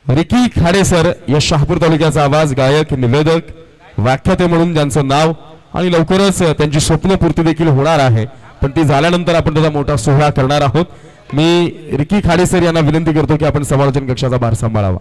Ricky Khade sir या शहापूर तालुक्याचा आवाज, गायक, निवेदक, व्याख्याते म्हणून ज्यांचं नाव आणि लवकरच त्यांची स्वप्नपूर्ती देखील होणार आहे, पण ती झाल्यानंतर आपण त्याचा मोठा सोहळा करणार आहोत. मी रिकी खाडे सर यांना विनंती करतो की आपण समालोचन कक्षाचा भार सांभाळावा.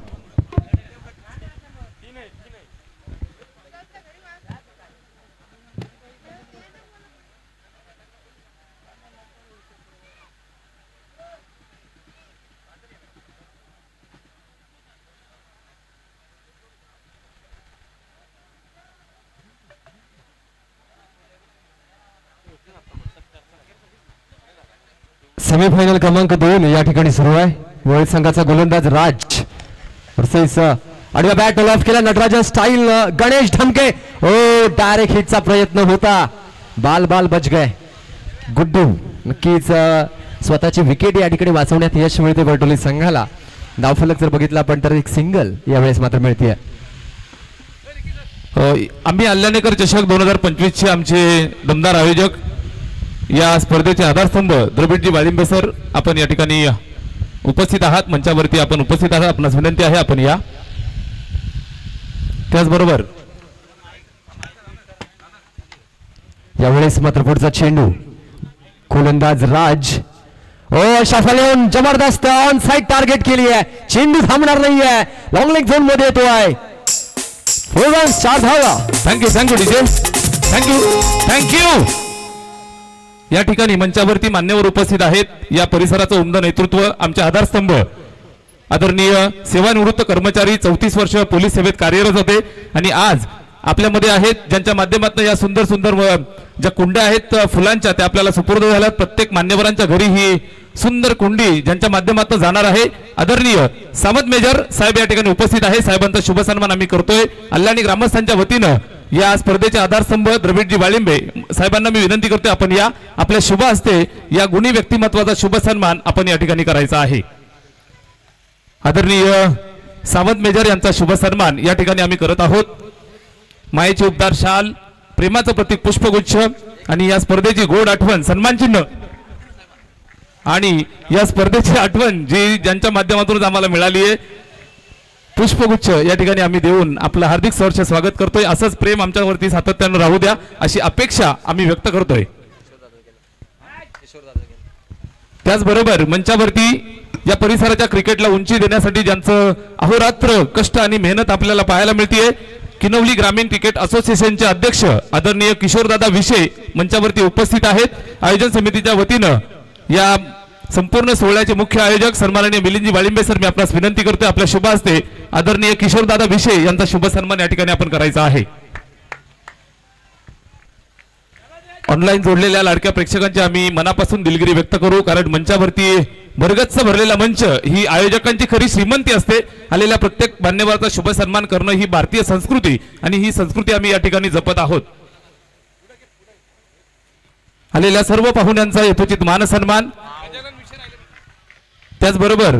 सेमीफायनल क्रमांक 2 या ठिकाणी सुरू आहे. वळीत संघाचा गोलंदाज राज वर्सेस आडव्या बॅट ऑफ केला नटराजन स्टाईल गणेश ढमके. ओ डायरेक्ट हिटचा प्रयत्न होता, बाल बाल बच गए. गुड्डू नक्कीच स्वतःची विकेट या ठिकाणी वाचवण्यात यश मिळते बरटोली संघाला. धावफलक जर बघितला आपण तर एक सिंगल यावेळेस मात्र मिळते. आम्ही अल्यानेकर चषक 2025 चे आमचे दमदार आयोजक, या स्पर्धेचे आधारस्तंभ द्रविडजी वाळिंबे सर आपण या ठिकाणी उपस्थित आहात. मंचावरती आपण उपस्थित आहात, आपणास विनंती आहे आपण या. त्याचबरोबर यावेळेस मात्र पुढचा चेंडू गोलंदाज राज. ओ शाफालेन जबरदस्त ऑन साइड टार्गेट केली आहे, चेंडू थांबणार नाहीये, लॉंग लेग झोन मध्ये येतो आहे. 4 धावा. Thank you DJ, thank you. या ठिकाणी मंचावरती मान्यवर उपस्थित आहेत. या परिसराचं उमदं नेतृत्व आमचे आधारस्तंभ आदरणीय सेवानिवृत्त कर्मचारी 34 वर्ष पोलीस सेवेत कार्यरत होते आणि आज आपल्यामध्ये आहेत, ज्यांच्या माध्यमातून या सुंदर सुंदर ज्या कुंड्या आहेत फुलांच्या त्या आपल्याला सुपूर्द झाल्यात. प्रत्येक मान्यवरांच्या घरी ही सुंदर कुंडी ज्यांच्या माध्यमातून जाणार आहे. आदरणीय सामंत मेजर साहेब या ठिकाणी उपस्थित आहे. साहेबांचा शुभ सन्मान आम्ही करतोय. अल्याणी ग्रामस्थांच्या वतीनं या स्पर्धेचे आधारस्तंभ द्रविडजी वाळिंबे साहेबांना मी विनंती करतो आपण या आपल्या शुभ हस्ते या गुणी व्यक्तिमत्वाचा शुभ सन्मान आपण या ठिकाणी करायचा आहे. आदरणीय सावंत मेजर यांचा शुभ सन्मान या ठिकाणी आम्ही करत आहोत. मायेचे उपदार शाल, प्रेमाचं प्रतीक पुष्पगुच्छ आणि या स्पर्धेची गोड आठवण सन्मान चिन्ह आणि या स्पर्धेची आठवण जी ज्यांच्या माध्यमातून आम्हाला मिळाली आहे पुष्पगुच्छ या ठिकाणी आम्ही देऊन आपलं हार्दिक सहर्ष स्वागत करतोय. असंच प्रेम आमच्यावरती सातत्यानं राहू द्या अशी अपेक्षा आम्ही व्यक्त करतोय. त्याचबरोबर मंचावरती या परिसराच्या क्रिकेटला उंची देण्यासाठी ज्यांचं अहोरात्र कष्ट आणि मेहनत आपल्याला पाहायला मिळते, किनवली ग्रामीण क्रिकेट असोसिएशनचे अध्यक्ष आदरणीय किशोरदादा विषे मंचावरती उपस्थित आहेत. आयोजन समितीच्या वतीनं या संपूर्ण सोहळ्याचे मुख्य आयोजक सन्माननीय मिलिंदजी वाळिंबे सर मी आपल्यास विनंती करतोय आपल्या शुभ हस्ते आदरणीय किशोरदादा विषे यांचा शुभ सन्मान या ठिकाणी आपण करायचा आहे. ऑनलाईन जोडलेल्या लाडक्या प्रेक्षकांची आम्ही मनापासून दिलगिरी व्यक्त करू, कारण मंचावरती भरगच्च भरलेला मंच ही आयोजकांची खरी श्रीमंती असते. आलेल्या प्रत्येक मान्यवराचा शुभ सन्मान करणं ही भारतीय संस्कृती आणि ही संस्कृती आम्ही या ठिकाणी जपत आहोत. आलेल्या सर्व पाहुण्यांचा यथोचित मानसन्मान, त्याचबरोबर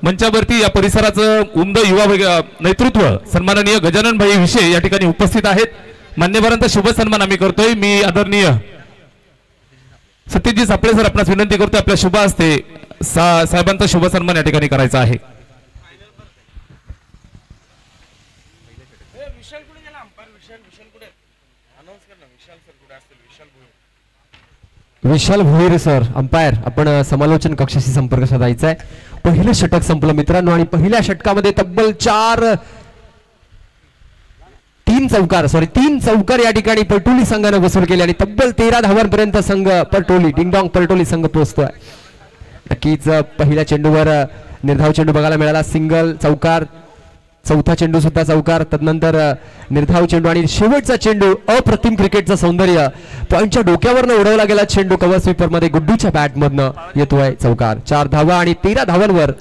मंचावरती या परिसराचं उमद युवा नेतृत्व सन्माननीय गजानन भाई विषय या ठिकाणी उपस्थित आहेत. मान्यवरांचा शुभ सन्मान आम्ही करतोय. मी आदरणीय सत्यजित सापळे सर आपणास विनंती करतोय आपल्या शुभ हस्ते साहेबांचा शुभ सन्मान या ठिकाणी करायचा आहे. विशाल भोईर सर अंपायर आपण समालोचन कक्षाशी संपर्क साधायचा आहे. पहिलं षटक संपलं मित्रांनो आणि पहिल्या षटकामध्ये तब्बल 3 चौकार या ठिकाणी परटोली संघाने वसूल केले आणि तब्बल 13 धावांपर्यंत संघ परटोली डिंगडॉंग परटोली संघ पोहोचतोय. नक्कीच पहिल्या चेंडूवर निर्धाव चेंडू बघायला मिळाला, सिंगल चौकार, चौथा चेंडू सुद्धा चौकार, तदनंतर निर्धाव चेंडू आणि शेवटचा चेंडू अप्रतिम क्रिकेटचं सौंदर्य पॉइंटच्या डोक्यावरनं उडवला गेला चेंडू कव्हर स्वीपर मध्ये गुड्डूच्या बॅटमधनं येतोय चौकार. 4 धावा आणि 13 धावांवर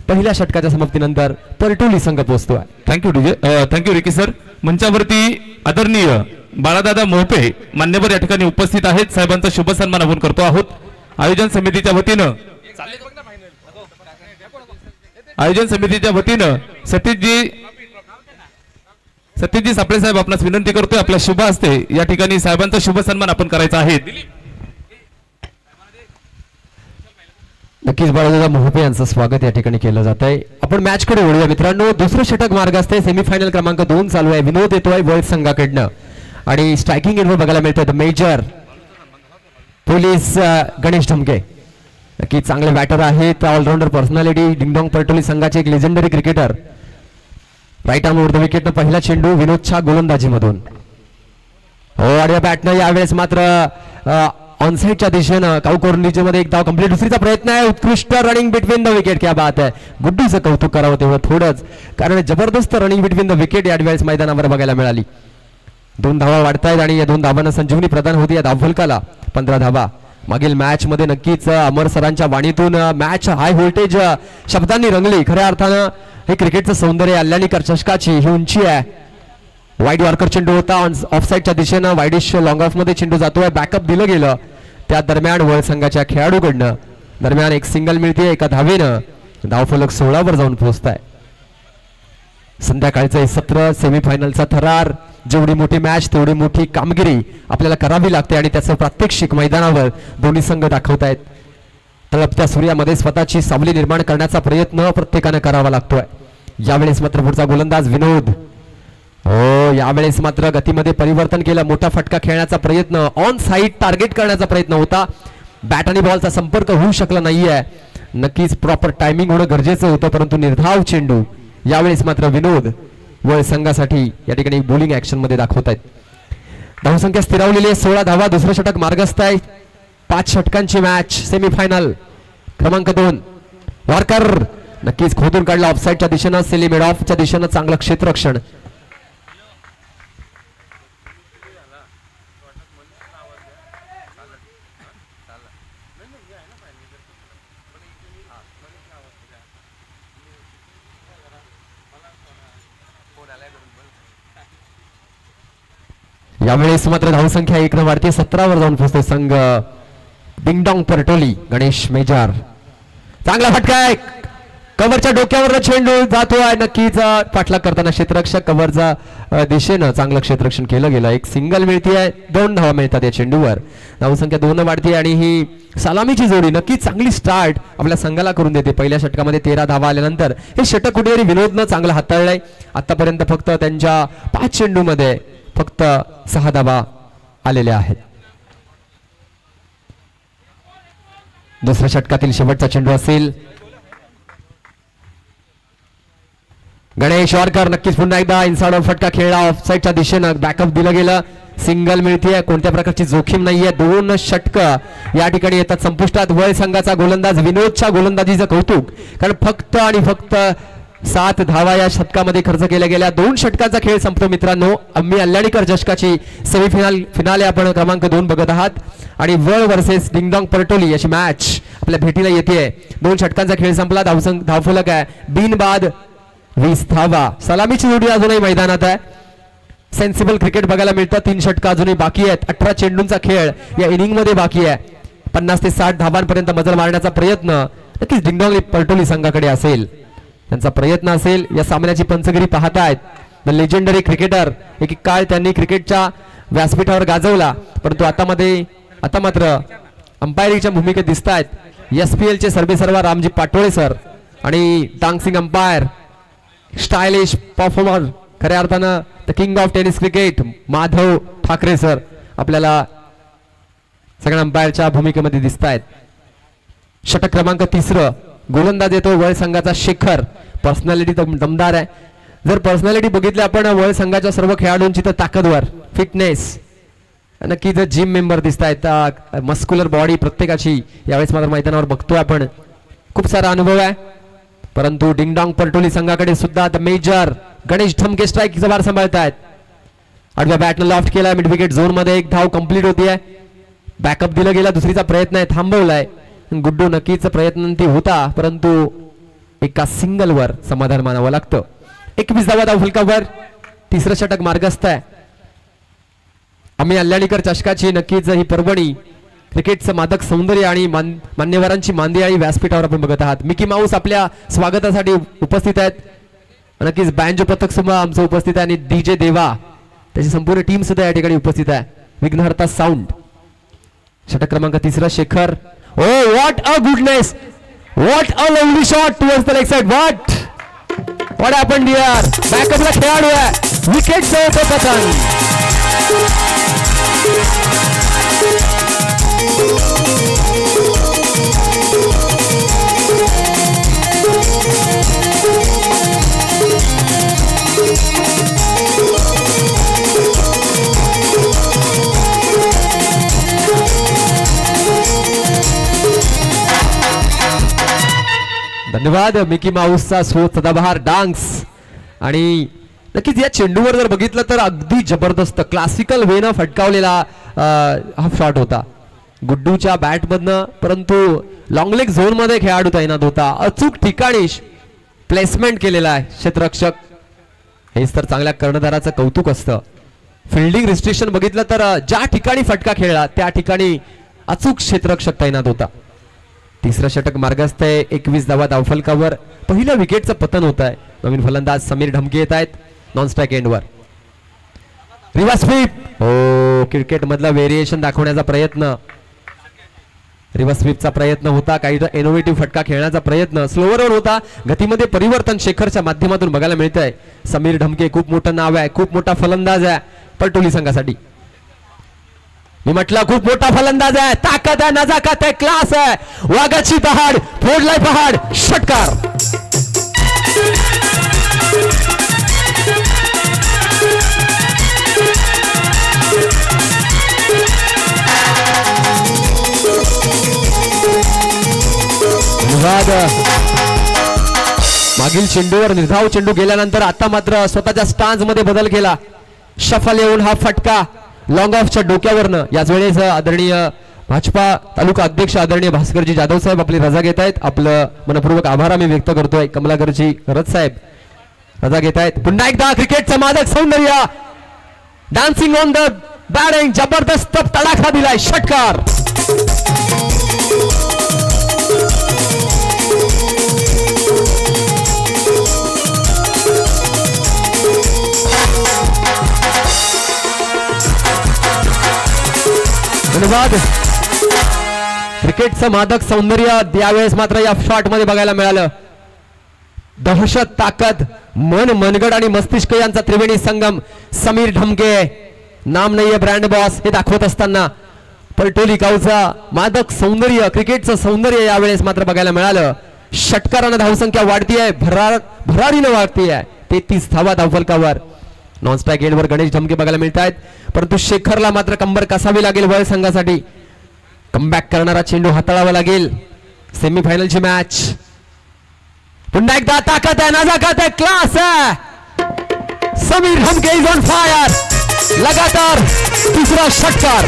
पहिल्या षटकाच्या समाप्तीनंतर परटोली संघ पोहोचतोय. Thank you Ricky sir. मंचावरती आदरणीय बाळादादा मोहपे मान्यवर या ठिकाणी उपस्थित आहेत. साहेबांचा शुभ सन्मान आपण करतो आहोत. आयोजन समितीच्या वतीनं सतीशजी सापळे साहेब आपणास विनंती करतोय आपल्या शुभ हस्ते या ठिकाणी साहेबांचा शुभ सन्मान आपण करायचा आहे. नक्कीच बाळादादा मोहपे यांचं स्वागत या ठिकाणी केलं जात आहे. आपण मॅच कडे वळूया मित्रांनो. दुसरं षटक मार्ग असते. सेमीफायनल क्रमांक 2 चालू आहे. विनोद येतोय वर्ल्ड संघाकडनं आणि स्ट्रायकिंग एंडवर बघायला मिळतंय मेजर पोलीस गणेश ढमके. नक्की चांगले बॅटर आहेत. All-rounder personality. डिंगडॉंग परटोली संघाचे एक legendary cricketer. Right arm over the विकेटनं पहिला चेंडू विनोदच्या गोलंदाजीमधून. हो आणि बॅटनं यावेळेस मात्र ऑनसाइडच्या दिशेनं काऊ कोर्नीमध्ये एक धाव कंप्लीट. दुसरीचा प्रयत्न आहे. उत्कृष्ट रनिंग बिटवीन द विकेट. क्या बात आहे. गुड्डूचं कौतुक करावं तेवढं थोडंच, कारण जबरदस्त रनिंग बिटवीन द विकेट यावेळेस मैदानावर बघायला मिळाली. 2 धावा वाढतायत आणि या 2 धावांना संजीवनी प्रदान होती या धावफलकाला. 15 धावा. मागील मॅच मध्ये नक्कीच अमर सरांच्या वाणीतून मॅच हाय व्होल्टेज शब्दांनी रंगली. खऱ्या अर्थानं हे क्रिकेटचं सौंदर्य. अल्याणीकर चषकाची ही उंची आहे. वाईड वॉर्कर चेंडू होता ऑफसाईडच्या दिशेनं. वाईडिश लॉंग ऑफ मध्ये चेंडू जातोय. बॅकअप दिलं गेलं. त्या दरम्यान वर्ल्ड संघाच्या खेळाडूकडनं दरम्यान एक सिंगल मिळते. एका धावेनं धावफलक 16 वर जाऊन पोहोचताय. संध्याकाळचं हे सत्र सेमीफायनलचा थरार. जेवढी मोठी मॅच तेवढी मोठी कामगिरी आपल्याला करावी लागते आणि त्याचं प्रात्यक्षिक मैदानावर दोन्ही संघ दाखवतायत. तळपत्या सूर्यामध्ये स्वतःची सावली निर्माण करण्याचा प्रयत्न प्रत्येकानं करावा लागतोय. यावेळेस मात्र पुढचा गोलंदाज विनोद. हो यावेळेस मात्र गतीमध्ये परिवर्तन केलं. मोठा फटका खेळण्याचा प्रयत्न. ऑन साइड टार्गेट करण्याचा प्रयत्न होता. बॅट आणि बॉलचा संपर्क होऊ शकला नाहीये. नक्कीच प्रॉपर टायमिंग होणं गरजेचं होतं, परंतु निर्धाव चेंडू यावेळेस मात्र विनोद वर्ल्ड संघासाठी या ठिकाणी बॉलिंग ऍक्शन मध्ये दाखवत आहेत. धावसंख्या स्थिरावलेली आहे. 16 धावा. दुसरं षटक मार्गस्थ आहे. 5 षटकांची मॅच. सेमीफायनल क्रमांक 2. वॉर्कर नक्कीच खोदून काढला ऑफसाईडच्या दिशेनं. सेली मिड ऑफच्या दिशेनं चांगलं क्षेत्ररक्षण. यावेळेस मात्र धावसंख्या 1 वाढते. 17 वर जाऊन पोहोचते संघ डिंगडॉंग परटोली. गणेश मेजर. चांगला फटका आहे. कव्हरच्या डोक्यावर चेंडू जातोय. नक्कीच पाठलाग करताना क्षेत्ररक्षक कव्हरच्या दिशेनं चांगलं क्षेत्ररक्षण केलं गेलं. एक सिंगल मिळते. 2 धावा मिळतात या चेंडूवर. धावसंख्या 2 वाढते आणि ही सलामीची जोडी नक्कीच चांगली स्टार्ट आपल्या संघाला करून देते. पहिल्या षटकामध्ये 13 धावा आल्यानंतर हे षटक कुठेतरी विनोदनं चांगलं हाताळलंय. आतापर्यंत फक्त त्यांच्या 5 चेंडूमध्ये फक्त 6 धावा आलेल्या आहेत. दुसऱ्या षटकातील शेवटचा चेंडू असेल. गणेश वॉर्कर नक्कीच पुन्हा एकदा इनसाइड फटका खेळला. ऑफसाईडच्या दिशेनं बॅकअप दिलं गेलं. सिंगल मिळतीये. कोणत्या प्रकारची जोखीम नाहीये. 2 षटक या ठिकाणी येतात संपुष्टात. वर्ल्ड संघाचा गोलंदाज विनोदच्या गोलंदाजीचं कौतुक, कारण फक्त आणि फक्त 7 धावा या षटकामध्ये खर्च केल्या गेल्या. 2 षटकांचा खेळ संपतो मित्रांनो. आम्ही अल्याणीकर चषकाची फिनाले आपण क्रमांक 2 बघत आहात आणि वर्ल्ड वर्सेस डिंगडॉंग परटोली अशी मॅच आपल्या भेटीला येते. 2 षटकांचा खेळ संपला. धावफलक आहे बिनबाद 20 धावा. सलामीची जोडी अजूनही मैदानात आहे. सेन्सिबल क्रिकेट बघायला मिळतं. 3 षटक अजूनही बाकी आहेत. 18 चेंडूंचा खेळ या इनिंग मध्ये बाकी आहे. 50 ते 60 धावांपर्यंत मजल मारण्याचा प्रयत्न नक्कीच डिंगडॉंग परटोली संघाकडे असेल. त्यांचा प्रयत्न असेल. या सामन्याची पंचगिरी पाहतायत. The legendary cricketer. एक काळ त्यांनी क्रिकेटच्या व्यासपीठावर गाजवला, परंतु आता मात्र अंपायरिंगच्या भूमिकेत दिसत आहेत. SPL चे सर्वेसर्वा रामजी पाटोळे सर आणि डान्सिंग अंपायर, स्टायलिश परफॉर्मर, खऱ्या अर्थानं the king of tennis cricket Madhav Thackeray sir आपल्याला सगळ्या अंपायरच्या भूमिकेमध्ये दिसत आहेत. षटक क्रमांक 3. गोलंदाज येतो वर्ल्ड संघाचा शेखर. पर्सनॅलिटी दमदार आहे. जर पर्सनॅलिटी बघितली आपण वर्ल्ड संघाच्या सर्व खेळाडूंची तर ताकदवर, फिटनेस, नक्की जर जिम मेंबर दिसत आहेत, मस्क्युलर बॉडी प्रत्येकाची यावेळेस मात्र मैदानावर बघतोय आपण. खूप सारा अनुभव आहे. परंतु डिंगडॉंग परटोली संघाकडे सुद्धा द मेजर गणेश ढमके स्ट्राईक जबार सांभाळतायत. आडव्या बॅटनं लॉफ्ट केला. मिड विकेट झोन मध्ये 1 धाव कंप्लीट होतीये. बॅकअप दिलं गेला. दुसरीचा प्रयत्न आहे थांबवलाय. गुड्डू नक्कीच प्रयत्नांती होता, परंतु एका सिंगल वर समाधान मानावं लागतं. 21 धावा धावफलकावर. 3रं षटक मार्गस्थ आहे. आम्ही अल्याणीकर चषकाची नक्कीच ही पर्वणी क्रिकेटचं मादक सौंदर्य आणि मान्यवरांची मांदियाळी व्यासपीठावर आपण बघत आहात. मिकी माऊस आपल्या स्वागतासाठी उपस्थित आहेत. नक्कीच बँजो पथक सुद्धा आमचं उपस्थित आहे आणि DJ देवा त्याची संपूर्ण टीम सुद्धा या ठिकाणी उपस्थित आहे. विघ्नहर्ता साऊंड. षटक क्रमांक 3 Shekhar. Oh what a goodness. What a lovely shot towards the leg side. What happened here? Backupला खेळाडू आहे. विकेट सह पतन. धन्यवाद मिकी माऊसचा सदाबहार डान्स. आणि नक्कीच या चेंडूवर जर बघितलं तर अगदी जबरदस्त क्लासिकल वेनं फटकावलेला हाफ शॉट होता गुड्डूच्या बॅटमधनं. परंतु लॉंग लेग झोन मध्ये खेळाडू तैनात होता. अचूक ठिकाणी प्लेसमेंट केलेला आहे क्षेत्ररक्षक. हेच तर चांगल्या कर्णधाराचं कौतुक असतं. फिल्डिंग रिस्ट्रिक्शन बघितलं तर ज्या ठिकाणी फटका खेळला त्या ठिकाणी अचूक क्षेत्ररक्षक तैनात होता. तिसरं षटक मार्गस्थ आहे. 21 धावा धावफलकावर. पहिल्या विकेटचं पतन होत आहे. नवीन फलंदाज समीर ढमके येत आहेत नॉन स्ट्राईक एंडवर. Reverse sweep. हो, क्रिकेट मधला व्हेरिएशन दाखवण्याचा प्रयत्न. रिव्हर्स स्वीपचा प्रयत्न होता. काही इनोव्हेटिव्ह फटका खेळण्याचा प्रयत्न. स्लोअरवर होता. गतीमध्ये परिवर्तन शेखरच्या माध्यमातून बघायला मिळत आहे. समीर ढमके खूप मोठं नाव आहे. खूप मोठा फलंदाज आहे परटोली संघासाठी. मी म्हटलं खूप मोठा फलंदाज आहे. ताकद आहे, नजाकत आहे, क्लास आहे. वाघाची पहाड, फोडलाय पहाड. षटकार. मागील चेंडूवर निर्धाव चेंडू गेल्यानंतर आता मात्र स्वतःच्या स्टान्स मध्ये बदल केला. शफल येऊन हा फटका लॉंग ऑफच्या डोक्यावरनं. याच वेळेस आदरणीय भाजपा तालुका अध्यक्ष आदरणीय भास्करजी जाधव साहेब आपली रजा घेत आहेत. आपलं मनपूर्वक आभार आम्ही व्यक्त करतोय. कमलाकरजी रथ साहेब रजा घेत आहेत. पुन्हा एकदा क्रिकेटचं मादक सौंदर्य डान्सिंग ऑन द बॅटिंग. जबरदस्त तडाखा दिलाय. षटकार. धन्यवाद. क्रिकेटचं मादक सौंदर्य यावेळेस मात्र या शॉट मध्ये बघायला मिळालं. दहशत, ताकद, मन, मनगड आणि मस्तिष्क यांचा त्रिवेणी संगम. समीर ढमके नाम नाहीये ब्रँड बॉस हे दाखवत असताना परटोली गावचा मादक सौंदर्य, क्रिकेटचं सौंदर्य यावेळेस मात्र बघायला मिळालं. षटकारानं धावसंख्या वाढती आहे. भरारीनं वाढती आहे. 33 धावा धावफलकावर. नॉन स्ट्राईक एंडवर गणेश ढमके बघायला मिळत आहेत. परंतु शेखरला मात्र कंबर कसावी लागेल. वळ संघासाठी कमबॅक करणारा चेंडू हाताळावा लागेल. सेमीफायनलची मॅच. पुन्हा एकदा ताकद आहे, नजाकत आहे, क्लास आहे. Sameer Dhamke is on fire. लगातार तिसरा षटकार.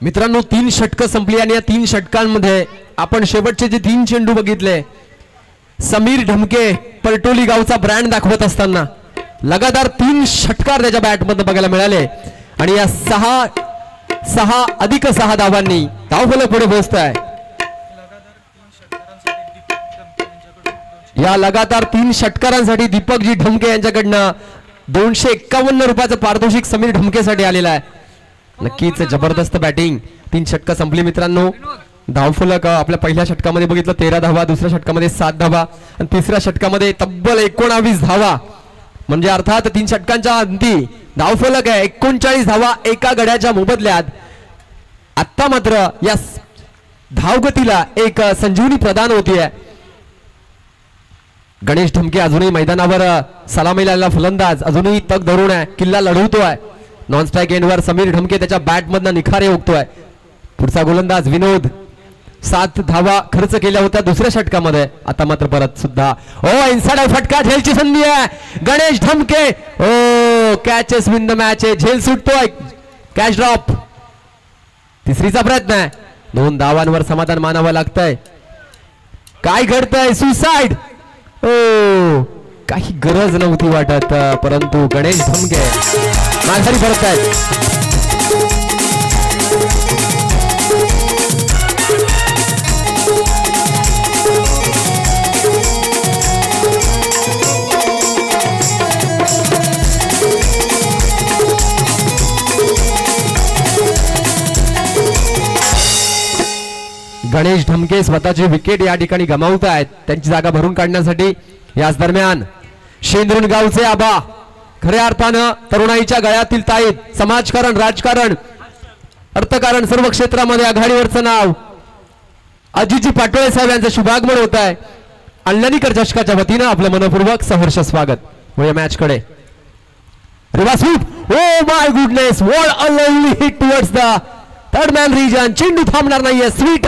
मित्रांनो 3 षटकं संपली आणि या 3 षटकांमध्ये आपण शेवटचे जे 3 चेंडू बघितले समीर ढमके परटोली गावचा ब्रँड दाखवत असताना लगातार 3 षटकार त्याच्या बॅटमध्ये बघायला मिळाले. आणि या 6 अधिक 6 धावांनी धावफलक पुढे पोहोचत आहे. या लगातार 3 षटकारांसाठी दीपकजी ढमके यांच्याकडनं 251 रुपयाचं पारितोषिक समीर ढमकेसाठी आलेलं आहे. नक्कीच जबरदस्त बॅटिंग. 3 षटकं संपली मित्रांनो. धावफलक आपल्या पहिल्या षटकामध्ये बघितलं 13 धावा, दुसऱ्या षटकामध्ये 7 धावा आणि तिसऱ्या षटकामध्ये तब्बल 19 धावा. म्हणजे अर्थात 3 षटकांच्या अंती धावफलक आहे 39 धावा एका गड्याच्या मोबदल्यात. आता मात्र या धावगतीला एक संजीवनी प्रदान होतीये. गणेश ढमके अजूनही मैदानावर सलामीला आलेला फलंदाज अजूनही तग धरून आहे, किल्ला लढवतोय. नॉन स्ट्राईक एंडवर समीर ढमके त्याच्या बॅट मधनं निखारे ओकतोय. पुढचा गोलंदाज विनोद 7 धावा खर्च केल्या होत्या दुसऱ्या षटकामध्ये. आता मात्र परत सुद्धा इनसाइड फटका, झेलची संधी आहे. Ganesh Dhamke catches win the match. झेल सुटतोय, कॅच ड्रॉप. तिसरीचा प्रयत्न आहे. 2 धावांवर समाधान मानावं लागतंय. काय घडतंय? सुसाइड. काही गरज नव्हती वाटत, परंतु गणेश ढमके माघारी परत आहेत. गणेश ढमके स्वतःची विकेट या ठिकाणी गमावत आहेत. त्यांची जागा भरून काढण्यासाठी याच दरम्यान शेंद्रुन गावचे आबा खऱ्या अर्थानं तरुणाईच्या गळ्यातील ताईत, समाजकारण, राजकारण, अर्थकारण सर्व क्षेत्रामध्ये आघाडीवरचं नाव अजितजी पाटोळे साहेब यांचं शुभागमन होत आहे. अल्लनीकर चषकाच्या वतीनं आपलं मनपूर्वक सहर्ष स्वागत. या मॅच कडे reverse sweep. Oh my goodness, what a lovely hit towards the third man region. चेंडू थांबणार नाहीये. Sweet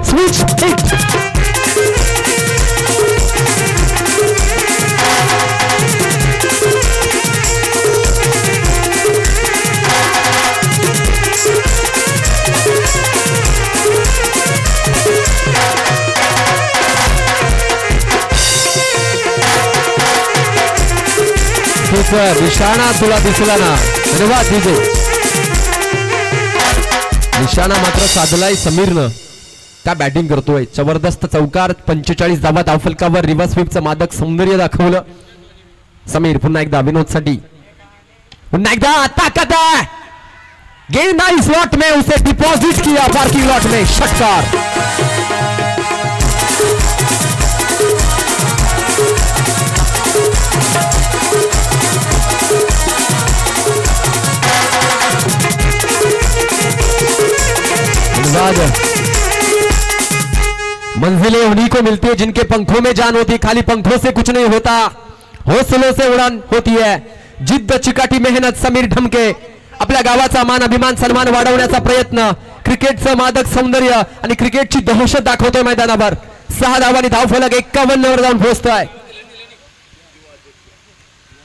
switch hit. निशाणा तुला दिसला ना, धन्यवाद दिजे. निशाणा मात्र साधलाय समीरनं. काय बॅटिंग करतोय, जबरदस्त चौकार. 45 धावा धावफलकावर. रिव्हर्स स्वीपचं मादक सौंदर्य दाखवलं समीर. पुन्हा एकदा विनोद साठी, पुन्हा एकदा ताकद है. गेंद आई स्लॉट में, उसे डिपॉजिट किया पार्किंग लॉट में. षटकार. मंजिलें उन्हीं को मिलती है जिनके पंखों में जान होती. खाली पंखों से कुछ नहीं होता, हौसलों से उड़ान होती है. जिद्द, चिकाटी, मेहनत. समीर ढमके आपल्या गावाचा मान, अभिमान, सन्मान वाढवण्याचा प्रयत्न. क्रिकेटचं मादक सौंदर्य आणि क्रिकेटची दहशत दाखवतोय मैदानावर. 6 धावांनी धावफलक 51 वर जाऊन पोहोचतोय.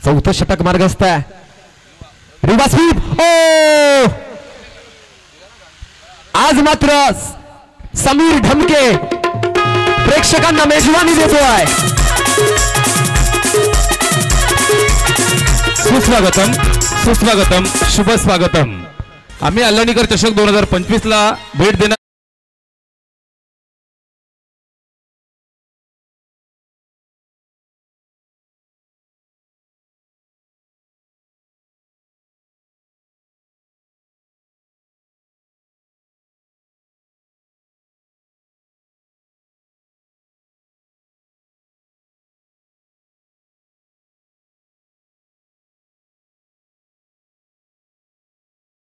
चौथं षटक मार्गस्थ आहे. Reverse sweep. आज मात्र समीर ढमके प्रेक्षकांना मेजवानी देतोय. सुस्वागतम, सुस्वागतम, शुभ स्वागतम. आम्ही अल्लनीकर चषक 2025 ला भेट देणार.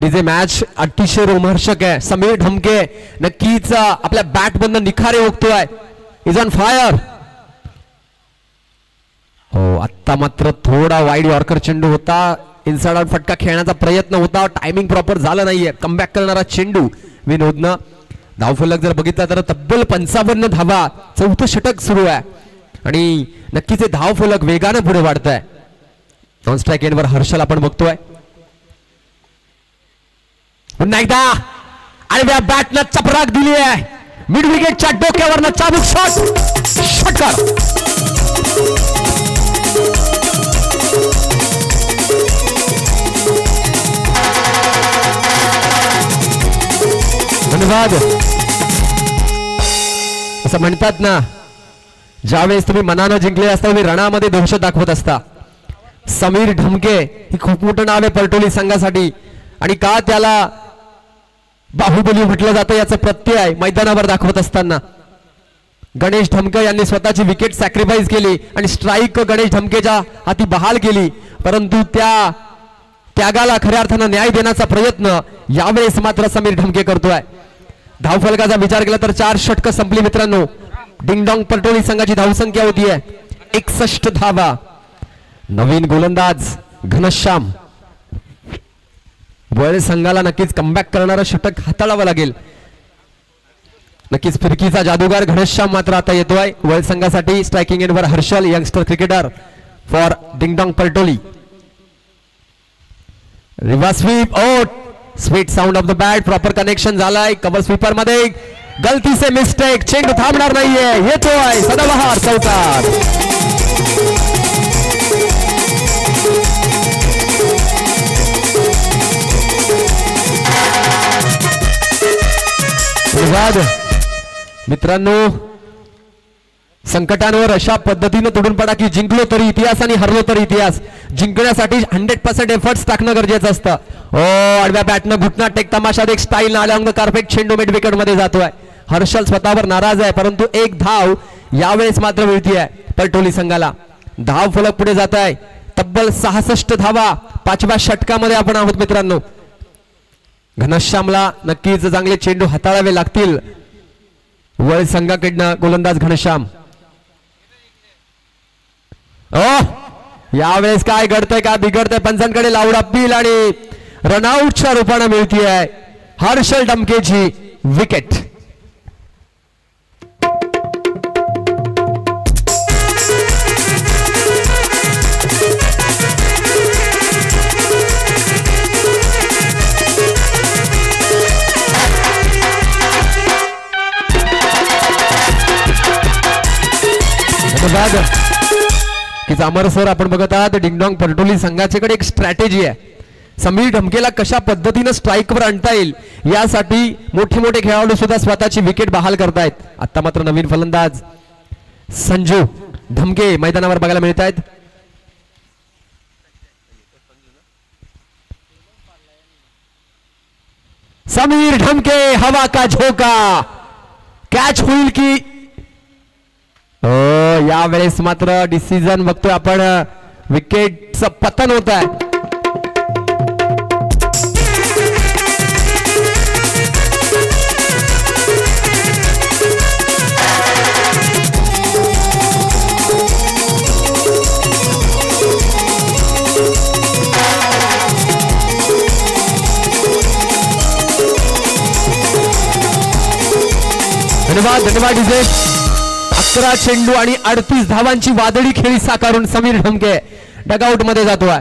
डीजे मॅच अतिशय रोमहर्षक आहे. समीर ढमके नक्कीच आपल्या बॅट मधनं निखारे ओकतोय. Is on fire. हो, आता मात्र थोडा वाईड यॉर्कर चेंडू होता. इनसाइड आउट फटका खेळण्याचा प्रयत्न होता, टायमिंग प्रॉपर झालं नाहीये. कमबॅक करणारा चेंडू विनोदनं. धावफलक जर बघितला तर तब्बल 55 धावा. चौथं षटक सुरू आहे आणि नक्कीच हे धावफलक वेगानं पुढे वाढत आहे. नॉन स्ट्राईक एंडवर हर्षल आपण बघतोय. पुन्हा एकदा आडव्या बॅटनं चपराक दिली आहे. मिड विकेटच्या डोक्यावरनं चाबूक शॉट. षटकार. धन्यवाद. असं म्हणतात ना, ज्यावेळेस तुम्ही मनानं जिंकले असता तुम्ही रणामध्ये दहशत दाखवत असता. समीर ढमके ही खूप मोठं नाव आहे परटोली संघासाठी आणि का त्याला बाहुबली म्हटलं जातं याचं प्रत्यय मैदानावर दाखवत असताना गणेश ढमके यांनी स्वतःची विकेट सॅक्रिफाईस केली आणि स्ट्राईक गणेश ढमकेच्या हाती बहाल केली. परंतु त्या त्यागाला खऱ्या अर्थानं न्याय देण्याचा प्रयत्न यावेळेस मात्र समीर ढमके करतोय. धावफलकाचा विचार केला तर 4 षटकं संपली मित्रांनो. डिंगडॉंग परटोली संघाची धावसंख्या होती आहे 61 धावा. नवीन गोलंदाज घनश्याम. वळ संघाला नक्कीच कमबॅक करणारा षटक हाताळावं लागेल. नक्कीच फिरकीचा जादूगार घनश्याम मात्र आता येतोय वळ संघासाठी. स्ट्रायकिंग एंडवर Harshal youngster cricketer for Dingdong Partoli. Reverse sweep out. Sweet sound of the bat. Proper connection झालाय कव्हर स्वीपर मध्ये. गलती से मिस्टेक. चेंडू थांबणार नाहीये. येतोय सदाबहार चौकार. मित्रांनो संकटांवर अशा पद्धतीने तोडून पडा की जिंकलो तरी इतिहास आणि हरलो तरी इतिहास. जिंकण्यासाठी 100% एफर्ट्स टाकणं गरजेचं असतं. आडव्या बॅटनं घुटना टेक तमाशात एक स्टाईल आल्यामुळे कार्पेट चेंडू मिड विकेट मध्ये जातोय. हर्षल स्वतःवर नाराज आहे परंतु एक धाव यावेळेस मात्र मिळतीये परटोली संघाला. धाव फलक पुढे जात आहे. तब्बल 66 धावा 5व्या षटकामध्ये आपण आहोत मित्रांनो. घनश्यामला नक्कीच चांगले चेंडू हाताळावे लागतील वळ संघाकडनं. गोलंदाज घनश्याम. यावेळेस काय घडतंय का बिघडतंय. पंचांकडे लाऊड अपील आणि रनआउटच्या रूपाने मिळतीये हर्षल डमकेची विकेट. की जामर सर आपण बघत आहात डिंगडॉंग परटोली संघाच्याकडे एक स्ट्रॅटेजी आहे. समीर ढमकेला कशा पद्धतीने स्ट्राईकवर आणता येईल यासाठी मोठे मोठे खेळाडू सुद्धा स्वतःची विकेट बहाल करतायत. आता मात्र नवीन फलंदाज संजू ढमके मैदानावर बघायला मिळत आहेत. समीर ढमके हवा का झोका. कॅच होईल की यावेळेस मात्र डिसिजन बघतोय आपण. विकेटचं पतन होत आहे. धन्यवाद धन्यवाद डिझे. 11 चेंडू आणि 38 धावांची वादळी खेळी साकारून समीर ढमके डगआउट मध्ये जातोय.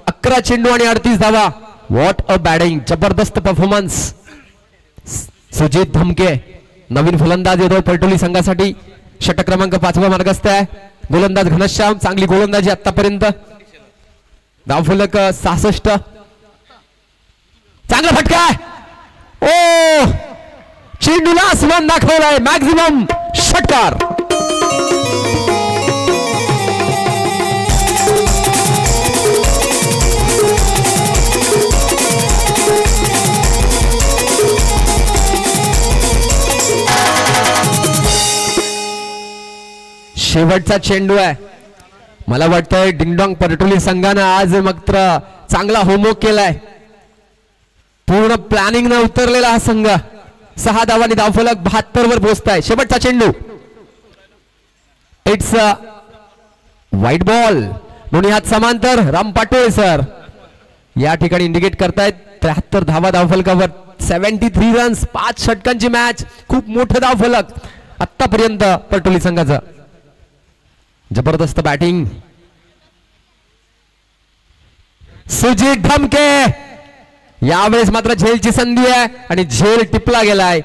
11 चेंडू आणि 38 धावा. What a batting. जबरदस्त परफॉर्मन्स. सुजित ढमके नवीन फलंदाज येतोय परटोली संघासाठी. षटक क्रमांक 5 मार्गस्थ आहे. गोलंदाज घनश्याम चांगली गोलंदाजी आतापर्यंत. धावफलक 66. चांगला फटका. ओ चेंडूला आसमान दाखवलाय. मॅक्झिमम षटकार. शेवटचा चेंडू आहे. मला वाटतंय डिंगडॉंग परटोली संघानं आज मात्र चांगला होमवर्क केलाय. पूर्ण प्लॅनिंग न उतरलेला हा संघ. 6 धावांनी धावफलक 72 वर पोहोचताय. शेवटचा चेंडू. It's white ball. दोन्ही हात समांतर. राम पाटोळे सर या ठिकाणी इंडिकेट करतायत 73 धावा धावफलकावर. 73 रन्स 5 षटकांची मॅच. खूप मोठं धावफलक आतापर्यंत परटोली संघाचं. जबरदस्त बॅटिंग. सुजित ढमके यावेळेस मात्र झेलची संधी आहे आणि झेल टिपला गेलाय.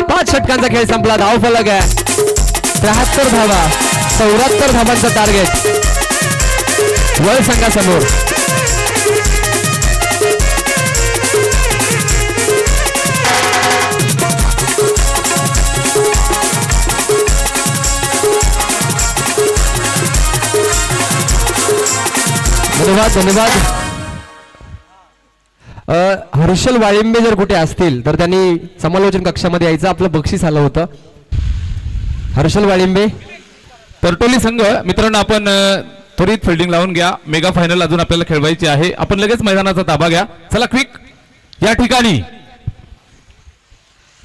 5 षटकांचा खेळ संपला. धावफलक आहे 73 धावा. 74 धावांचं टार्गेट वळ संघासमोर. धन्यवाद धन्यवाद. हर्षल वाळिंबे जर कुठे असतील तर त्यांनी समालोचन कक्षामध्ये यायचं. आपलं बक्षीस आलं होतं. हर्षल वाळिंबे. परटोली संघ मित्रांनो आपण त्वरित फिल्डिंग लावून घ्या. मेगा फायनल अजून आपल्याला खेळवायची आहे. आपण लगेच मैदानाचा ताबा घ्या. चला क्विक. या ठिकाणी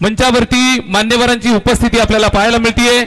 मंचावरती मान्यवरांची उपस्थिती आपल्याला पाहायला मिळतीये।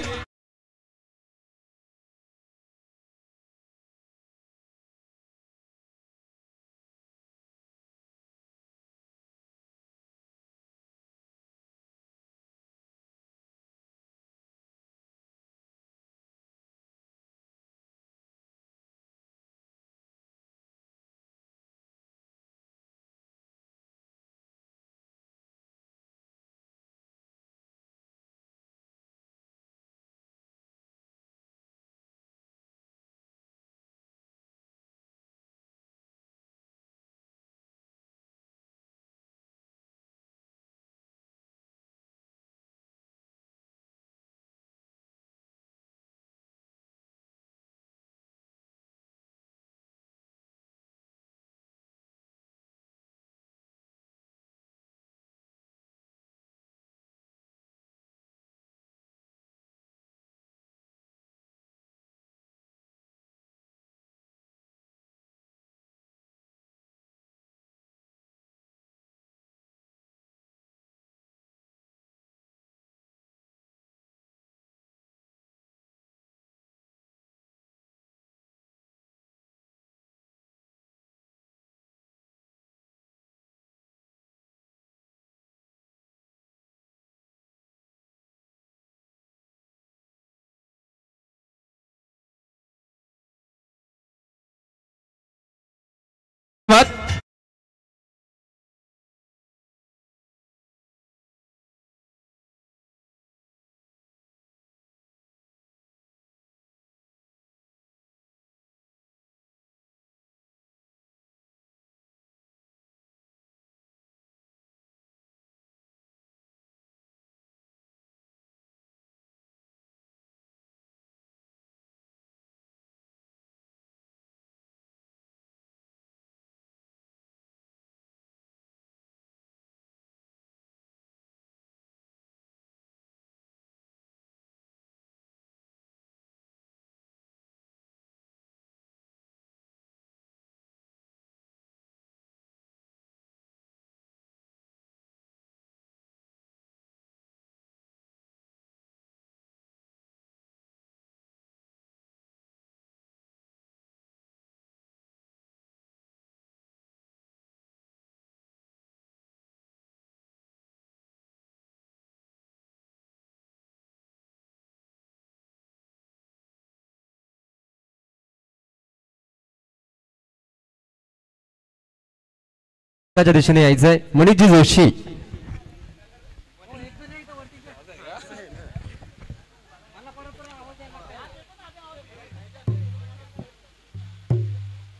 त्याच्या दिशेने यायचंय मणिजी जोशी।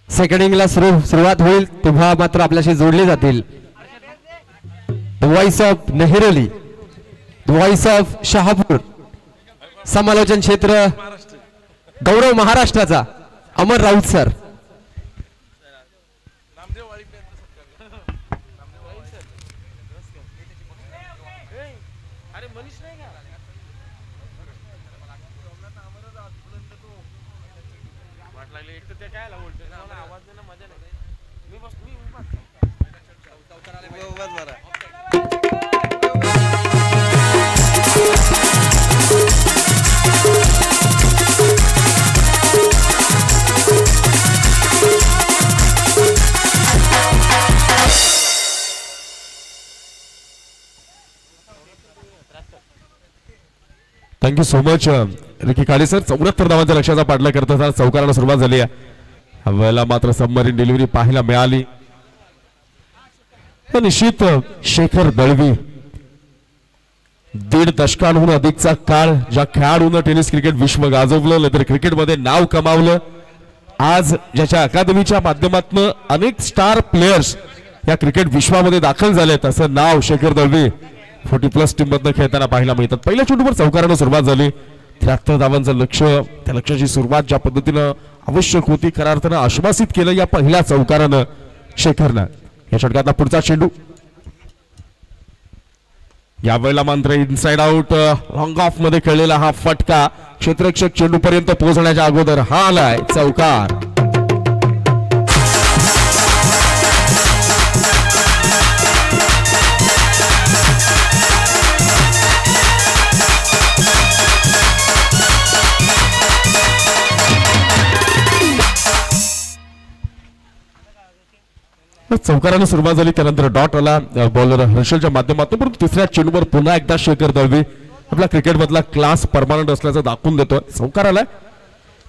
सेकंड इनिंगला सुरुवात होईल तेव्हा मात्र आपल्याशी जोडले जातील the voice of Nehroli, the voice of Shahapur, समालोचन क्षेत्र गौरव महाराष्ट्राचा Amar Raut sir. Thank you so much Ricky Kale sir. 74 धावांच्या लक्ष्याचा पाठलाग करत असताना चौकाराला सुरुवात झाली आहे। वेळेला मात्र सबमरीन डिलिव्हरी पाहायला मिळाली। निश्चित शेखर दळवी 1.5 दशकांहून अधिकचा काळ ज्या खेळाडून टेनिस क्रिकेट विश्व गाजवलं, तर क्रिकेटमध्ये नाव कमावलं, आज ज्याच्या अकादमीच्या माध्यमातून अनेक स्टार प्लेयर्स या क्रिकेट विश्वामध्ये दाखल झालेत, असं नाव शेखर दळवी 40+ टीम मधनं खेळताना पाहायला मिळतात। पहिल्या चेंडूवर चौकारानं सुरुवात झाली, 73 धावांचं लक्ष्य, त्या लक्ष्याची सुरुवात ज्या पद्धतीनं आवश्यक होती खऱ्या अर्थानं आश्वासित केलं या पहिल्या चौकारानं शेखरनं। या षटकातला पुढचा चेंडू यावेळेला मात्र इनसाइड आउट लॉंग ऑफ मध्ये खेळलेला हा फटका क्षेत्ररक्षक चेंडू पर्यंत पोहोचण्याच्या अगोदर हा आलाय चौकार। चौकाराला सुरुवात झाली, त्यानंतर डॉट आला बॉलर हर्षलच्या माध्यमातून, परंतु तिसऱ्या चेंडूवर पुन्हा एकदा शेखर दळवी आपला क्रिकेट मधला क्लास परमानंट असल्याचं दाखवून देतोय. चौकार आलाय.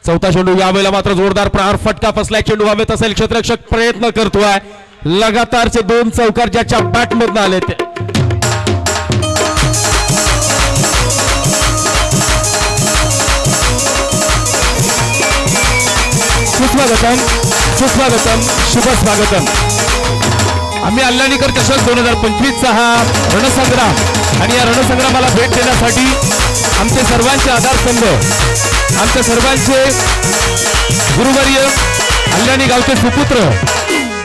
चौथा चेंडू, यावेळेला मात्र जोरदार प्रहार फटका फसलाय. चेंडू हवेत असेल, क्षेत्ररक्षक प्रयत्न करतोय. लगातारचे 2 चौकार ज्याच्या बॅट मधून आले ते सुस्वागतम सुस्वागतम शुभ स्वागतम. आम्ही अल्लानीकर चषक 2025चा हा रणसंग्राम आणि या रणसंग्रामाला भेट देण्यासाठी आमचे सर्वांचे आधारस्तंभ, आमच्या सर्वांचे गुरुवर्य, अल्लानी गावचे सुपुत्र,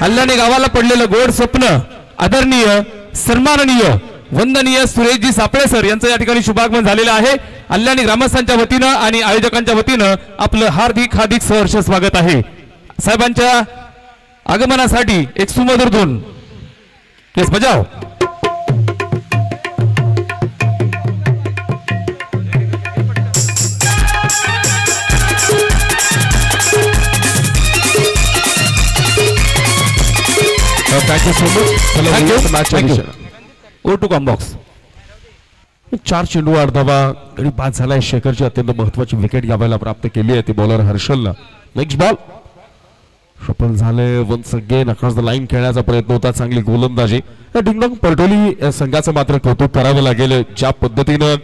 अल्लानी गावाला पडलेलं गोड स्वप्न, आदरणीय सन्माननीय वंदनीय सुरेशजी सापळे सर यांचं या ठिकाणी शुभागमन झालेलं आहे. अल्लानी ग्रामस्थांच्या वतीनं आणि आयोजकांच्या वतीनं आपलं हार्दिक हार्दिक सहर्ष स्वागत आहे. साहेबांच्या आगमनासाठी एक सुमधुर धून केस बजाव. Thank you so much. थँक्यू. ओ टू कॉम्बॉक्स. 4 चेंडू 8 धावा गडी बाद झालाय. शेखरची अत्यंत महत्वाची विकेट घ्यायला प्राप्त केली आहे ती बॉलर हर्षलला. नेक्स्ट बॉल सफल झाले. Once again across the line खेळण्याचा प्रयत्न होता. चांगली गोलंदाजी. डिंगडॉंग परटोली संघाचं मात्र कौतुक करावं लागेल. ज्या पद्धतीनं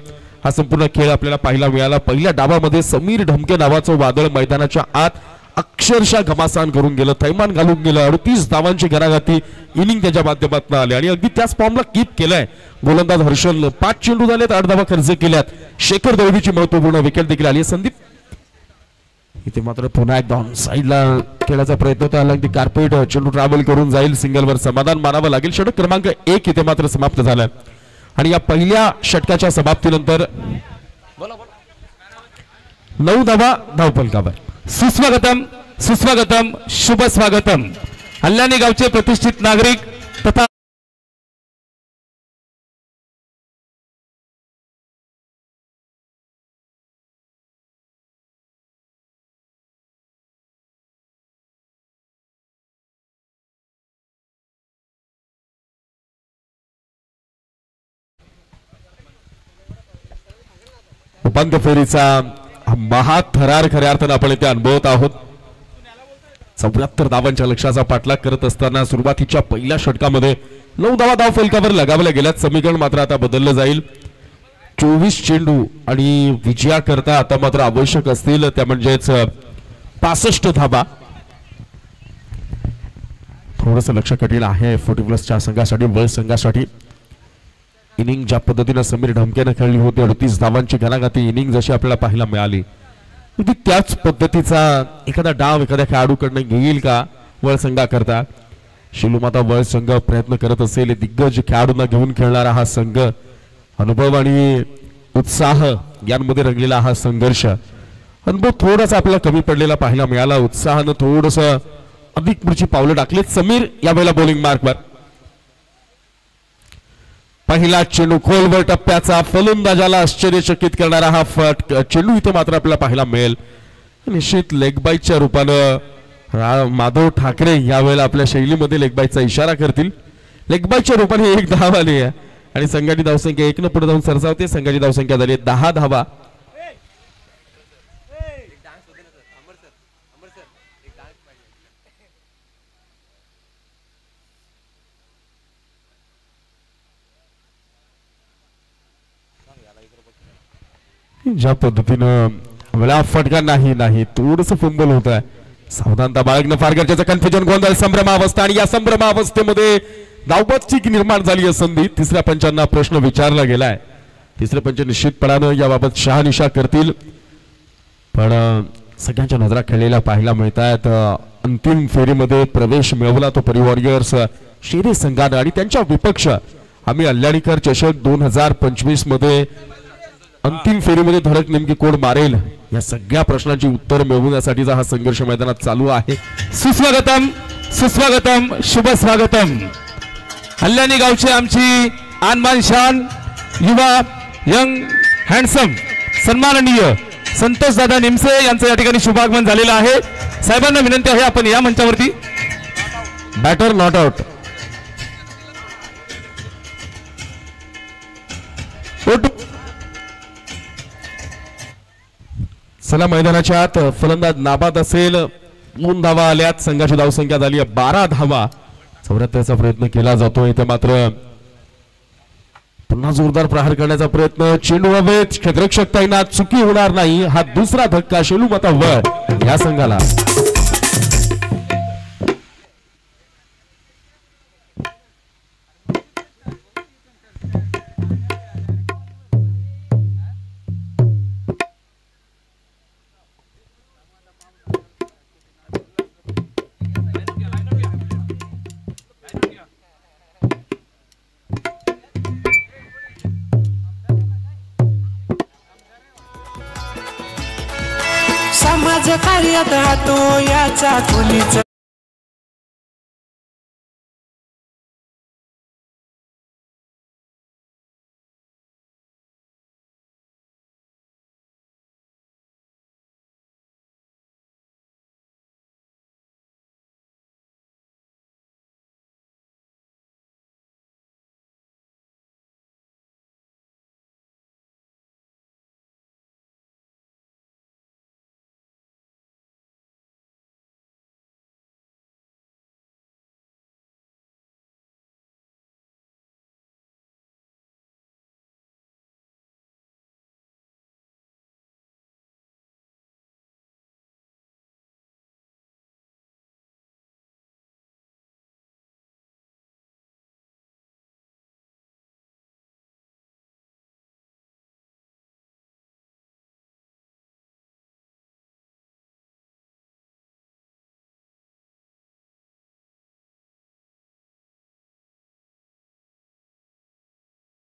हा संपूर्ण खेळ आपल्याला पाहायला मिळाला. पहिल्या डावामध्ये समीर ढमके नावाचं वादळ मैदानाच्या आत अक्षरशः घमासान करून गेलं, थैमान घालून गेलं. 38 धावांची घराघाती इनिंग त्याच्या माध्यमातून आले आणि अगदी त्याच फॉर्मला कीप केलाय गोलंदाज हर्षलनं. 5 चेंडू झालेत, 8 धावा खर्च केल्यात. शेखर दळवीची महत्वपूर्ण विकेट देखील आली. संदीप इथे मात्र पुन्हा एकदा ऑन साईडला खेळायचा प्रयत्न होता. अगदी कार्पेट चेंडू ट्रॅव्हल करून जाईल. सिंगलवर समाधान मानावं लागेल. षटक क्रमांक 1 इथे मात्र समाप्त झालाय आणि या पहिल्या षटकाच्या समाप्तीनंतर 9 धावा धावफलकावर. सुस्वागतम सुस्वागतम शुभ स्वागतम. अल्लानी गावचे प्रतिष्ठित नागरिक तथा उपांत्य फेरीचा महाथरार खऱ्या अर्थानं आपण इथे अनुभवत आहोत. 74 धावांच्या लक्ष्याचा पाठलाग करत असताना सुरुवातीच्या पहिल्या षटकामध्ये 9 धावा धाव फलकावर लगावल्या गेल्यात. समीकरण मात्र आता बदललं जाईल. 24 चेंडू आणि विजया करता आता मात्र आवश्यक असतील त्या म्हणजेच 65 धावा. थोडंसं लक्ष कठीण आहे 40+ संघासाठी, वर्ल्ड संघासाठी. इनिंग ज्या पद्धतीने समीर ढमकेने खेळली होती, 38 धावांची घनाघाती इनिंग जशी आपल्याला पाहायला मिळाली, अगदी त्याच पद्धतीचा एखादा डाव एखाद्या खेळाडूकडनं घेईल का वर्ल्ड संघाकरता. शिलूमाता वर्ल्ड संघ प्रयत्न करत असेल. दिग्गज खेळाडूंना घेऊन खेळणारा हा संघ, अनुभव आणि उत्साह यांमध्ये रंगलेला हा संघर्ष. अनुभव थोडासा आपल्याला कमी पडलेला पाहायला मिळाला. उत्साहानं थोडस अधिक पुढची पावलं टाकलीत. समीर यावेळेला बॉलिंग मार्कवर. पहिला चेंडू खोलवर टप्प्याचा, फलंदाजाला आश्चर्यचकित करणारा हा चेंडू इथे मात्र आपल्याला पाहायला मिळेल. निश्चित लेगबाईच्या रूपानं माधव ठाकरे यावेळेला आपल्या शैलीमध्ये लेगबाईचा इशारा करतील. लेगबाईच्या रूपाने 1 धाव आली आहे आणि संघाची धावसंख्या 1 न पुढे जाऊन सरसावते. संघाची धावसंख्या झाली 10 धावा. ज्या पद्धतीनं वेळा फटका नाही थोडस फंबल होत आहे. सावधानता बाळगणं फार गरजेचं. कन्फ्युजन, गोंधळ, संभ्रमावस्था आणि या संभ्रमावस्थेमध्ये धावपत्ची निर्माण झाली आहे संधी. तिसऱ्या पंचांना प्रश्न विचारला गेलाय. तिसरे पंच निश्चितपणानं याबाबत शहानिशा करतील. पण सगळ्यांच्या नजरा खेळलेल्या पाहायला मिळत आहेत. अंतिम फेरीमध्ये प्रवेश मिळवला तो परिवॉरियर्स शेरे संघानं आणि त्यांच्या विपक्ष आम्ही अल्लानीकर चषक 2025 मध्ये अंतिम फेरीमध्ये धडक नेमकी कोण मारेल या सगळ्या प्रश्नांची उत्तर मिळवण्यासाठीचा हा संघर्ष मैदानात चालू आहे. सुस्वागतम सुस्वागतम शुभ स्वागतम. अल्लानी गावचे आमची आनमान शान युवा यंग हँडसम सन्माननीय संतोष दादा निमसे यांचं या ठिकाणी शुभागमन झालेलं आहे. साहेबांना विनंती आहे आपण या मंचावरती बॅटर नॉट आउट. चला मैदानाच्या आत फलंदाज नाबाद असेल. 2 धावा आल्यात. संघाची धावसंख्या झाली 12 धावा. 74चा प्रयत्न केला जातोय ते मात्र पुन्हा जोरदार प्रहार करण्याचा प्रयत्न. चेंडू हवेत. क्षेत्ररक्षक तैनात. चुकी होणार नाही. हा दुसरा धक्का शेलूमतावर या संघाला. समाज कार्यात राहतो याचा कोणीच.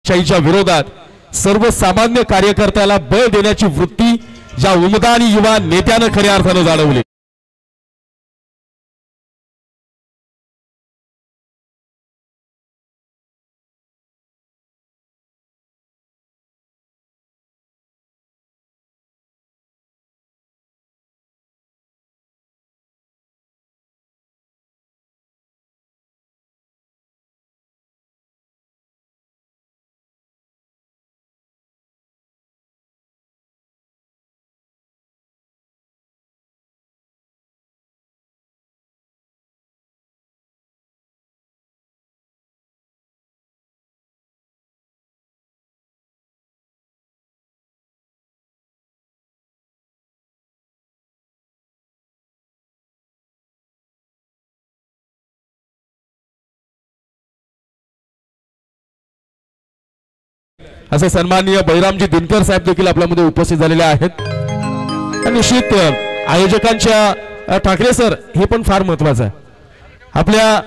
शाहीच्या विरोधात सर्वसामान्य कार्यकर्त्याला बळ देण्याची वृत्ती ज्या उमदा आणि युवा नेत्यानं खऱ्या अर्थानं जाणवली. असे सन्माननीय बळीरामजी दिनकर साहेब देखील आपल्यामध्ये उपस्थित झालेले आहेत. निश्चित आयोजकांच्या ठाकरे सर हे पण फार महत्वाचं आहे. आपल्या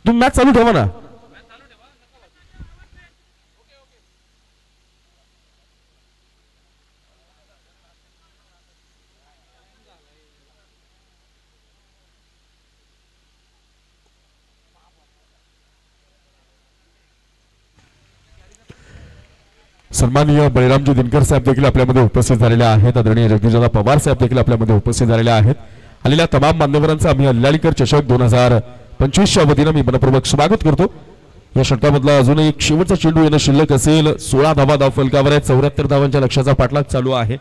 तुम्ही मॅच चालू ठेवा ना. सन्माननीय बळीरामजी दिनकर साहेब देखील आपल्यामध्ये उपस्थित झालेले आहेत. आदरणीय जगदीशदादा पवार साहेब देखील आपल्यामध्ये उपस्थित झालेले आहेत. आलेल्या तमाम मान्यवरांचं आम्ही अल्लाळीकर चषक 2025च्या वतीनं मी मनपूर्वक स्वागत करतो. या षटकामधला अजूनही एक शेवटचा चेंडू येणं शिल्लक असेल. 16 धावा धाव फलकावर आहेत. 74 धावांच्या लक्ष्याचा पाठलाग चालू आहे.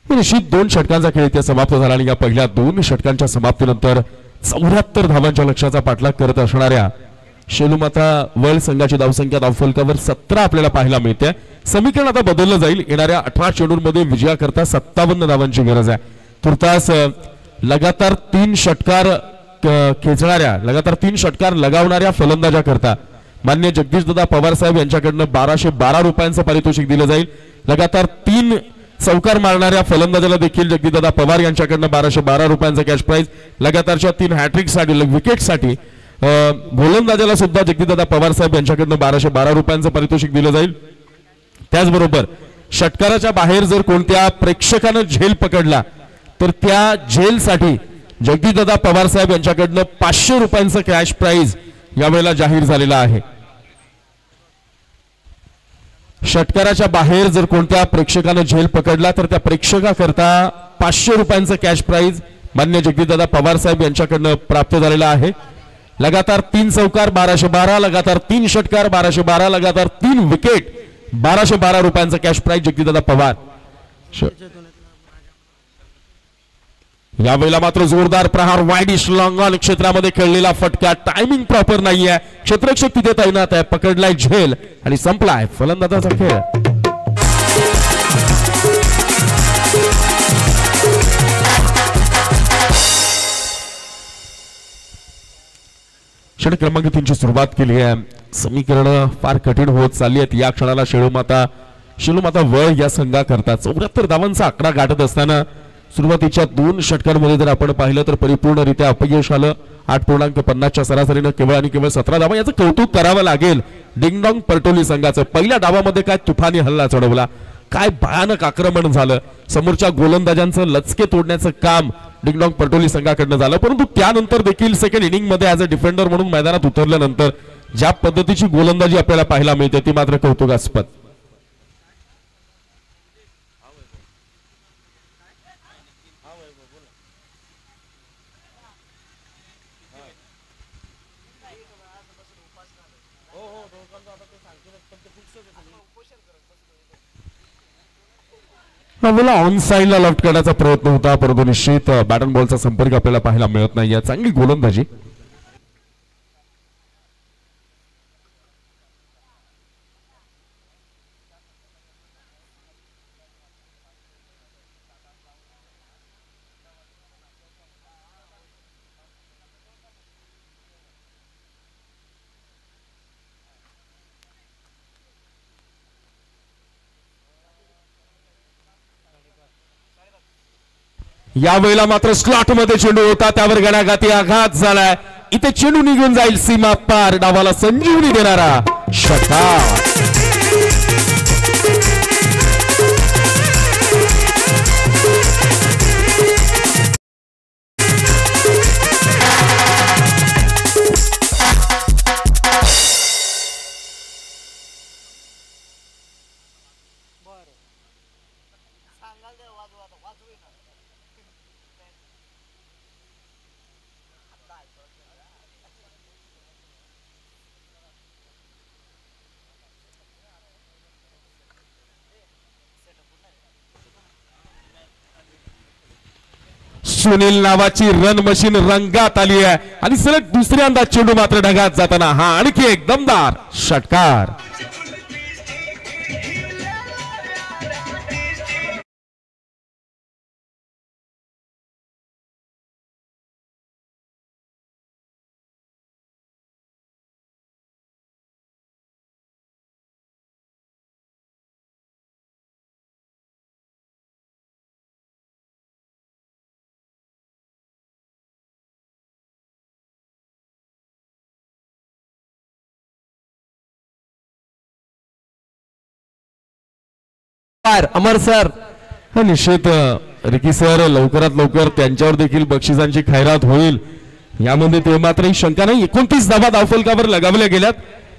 निश्चित 2 षटकांचा खेळ इथे समाप्त झाला आणि या पहिल्या 2 षटकांच्या समाप्तीनंतर 74 धावांच्या लक्ष्याचा पाठलाग करत असणाऱ्या शेलूमाता वर्ल्ड संघाची धावसंख्या धावफलकावर 17 आपल्याला पाहायला मिळते. समीकरण आता बदललं जाईल. येणाऱ्या 18 चेंडूंमध्ये विजयाकरता 57 धावांची गरज आहे. तुर्तास लगातार 3 षटकार खेचणाऱ्या लगातार 3 षटकार लगावणाऱ्या फलंदाजाकरता मान्य जगदीशदादा पवार साहेब यांच्याकडनं 1212 रुपयांचं पारितोषिक दिलं जाईल. लगातार 3 चौकार मारणाऱ्या फलंदाजाला देखील जगदीशदादा पवार यांच्याकडनं 1212 रुपयांचा कॅश प्राइज. लगातारच्या 3 हॅट्रिकसाठी विकेटसाठी गोलंदाजाला सुद्धा जगदीशदादा पवार साहेब यांच्याकडनं 1212 रुपयांचं पारितोषिक दिलं जाईल. त्याचबरोबर षटकाराच्या बाहेर जर कोणत्या प्रेक्षकानं झेल पकडला तर त्या झेलसाठी जगदीशदादा पवार साहेब यांच्याकडनं 500 रुपयांचं कॅश प्राइज यावेळेला जाहीर झालेला आहे. षटकाराच्या बाहेर जर कोणत्या प्रेक्षकानं झेल पकडला तर त्या प्रेक्षकाकरता 500 रुपयांचं कॅश प्राइज मान्य जगदीशदादा पवार साहेब यांच्याकडनं प्राप्त झालेला आहे. लगातार 3 चौकार 1212, लगातार 3 षटकार 1212, लगातार 3 विकेट 1212 रुपयांचं कॅश प्राइज जगदीशदादा पवार. यावेळेला मात्र जोरदार प्रहार वाईडिश लॉंग ऑन क्षेत्रामध्ये खेळलेला फटका टायमिंग प्रॉपर नाहीये. क्षेत्ररक्षक तिथे तैनात आहे, पकडलाय झेल आणि संपलाय फलंदाजाचा खेळ. षटक क्रमांक 3 ची सुरुवात केली आहे. समीकरण फार कठीण होत चालली आहेत. या क्षणाला शेळूमाता वळ या संघाकरता 74 धावांचा आकडा गाठत असताना सुरुवातीच्या 2 षटकांमध्ये जर आपण पाहिलं तर परिपूर्णरित्या अपयश आलं. 8.50च्या सरासरीनं केवळ आणि केवळ 17 धावा. याचं कौतुक करावं लागेल डिंगडॉंग परटोली संघाचं. पहिल्या डावामध्ये काय तुफानी हल्ला चढवला, काय भयानक आक्रमण झालं. समोरच्या गोलंदाजांचं लचके तोडण्याचं काम डिंगडॉंग परटोली संघाकडनं झालं. परंतु त्यानंतर देखील सेकंड इनिंग मध्ये ॲज अ डिफेंडर म्हणून मैदानात उतरल्यानंतर ज्या पद्धतीची गोलंदाजी आपल्याला पाहायला मिळते ती मात्र कौतुकास्पद. यावेळेला ऑन साइडला लेफ्ट करण्याचा प्रयत्न होता, परंतु निश्चित बॅट अँड बॉलचा संपर्क आपल्याला पाहायला मिळत नाही. चांगली गोलंदाजी. यावेळेला मात्र स्लॉट मध्ये चेंडू होता, त्यावर गणाघाती आघात झालाय. इथे चेंडू निघून जाईल सीमा पार. डावाला संजीवनी देणारा षटकार. सुनील नावाची रन मशीन रंगात आली आहे आणि सलग दुसऱ्यांदा चेंडू मात्र ढगात जाताना हा आणखी एक दमदार षटकार. अमर सर. निश्चित रिकी सर लवकरात लवकर त्यांच्यावर देखील बक्षिसांची खैरात होईल यामध्ये ते मात्र शंका नाही. 29 धावा धावफलकावर लगावल्या गेल्यात.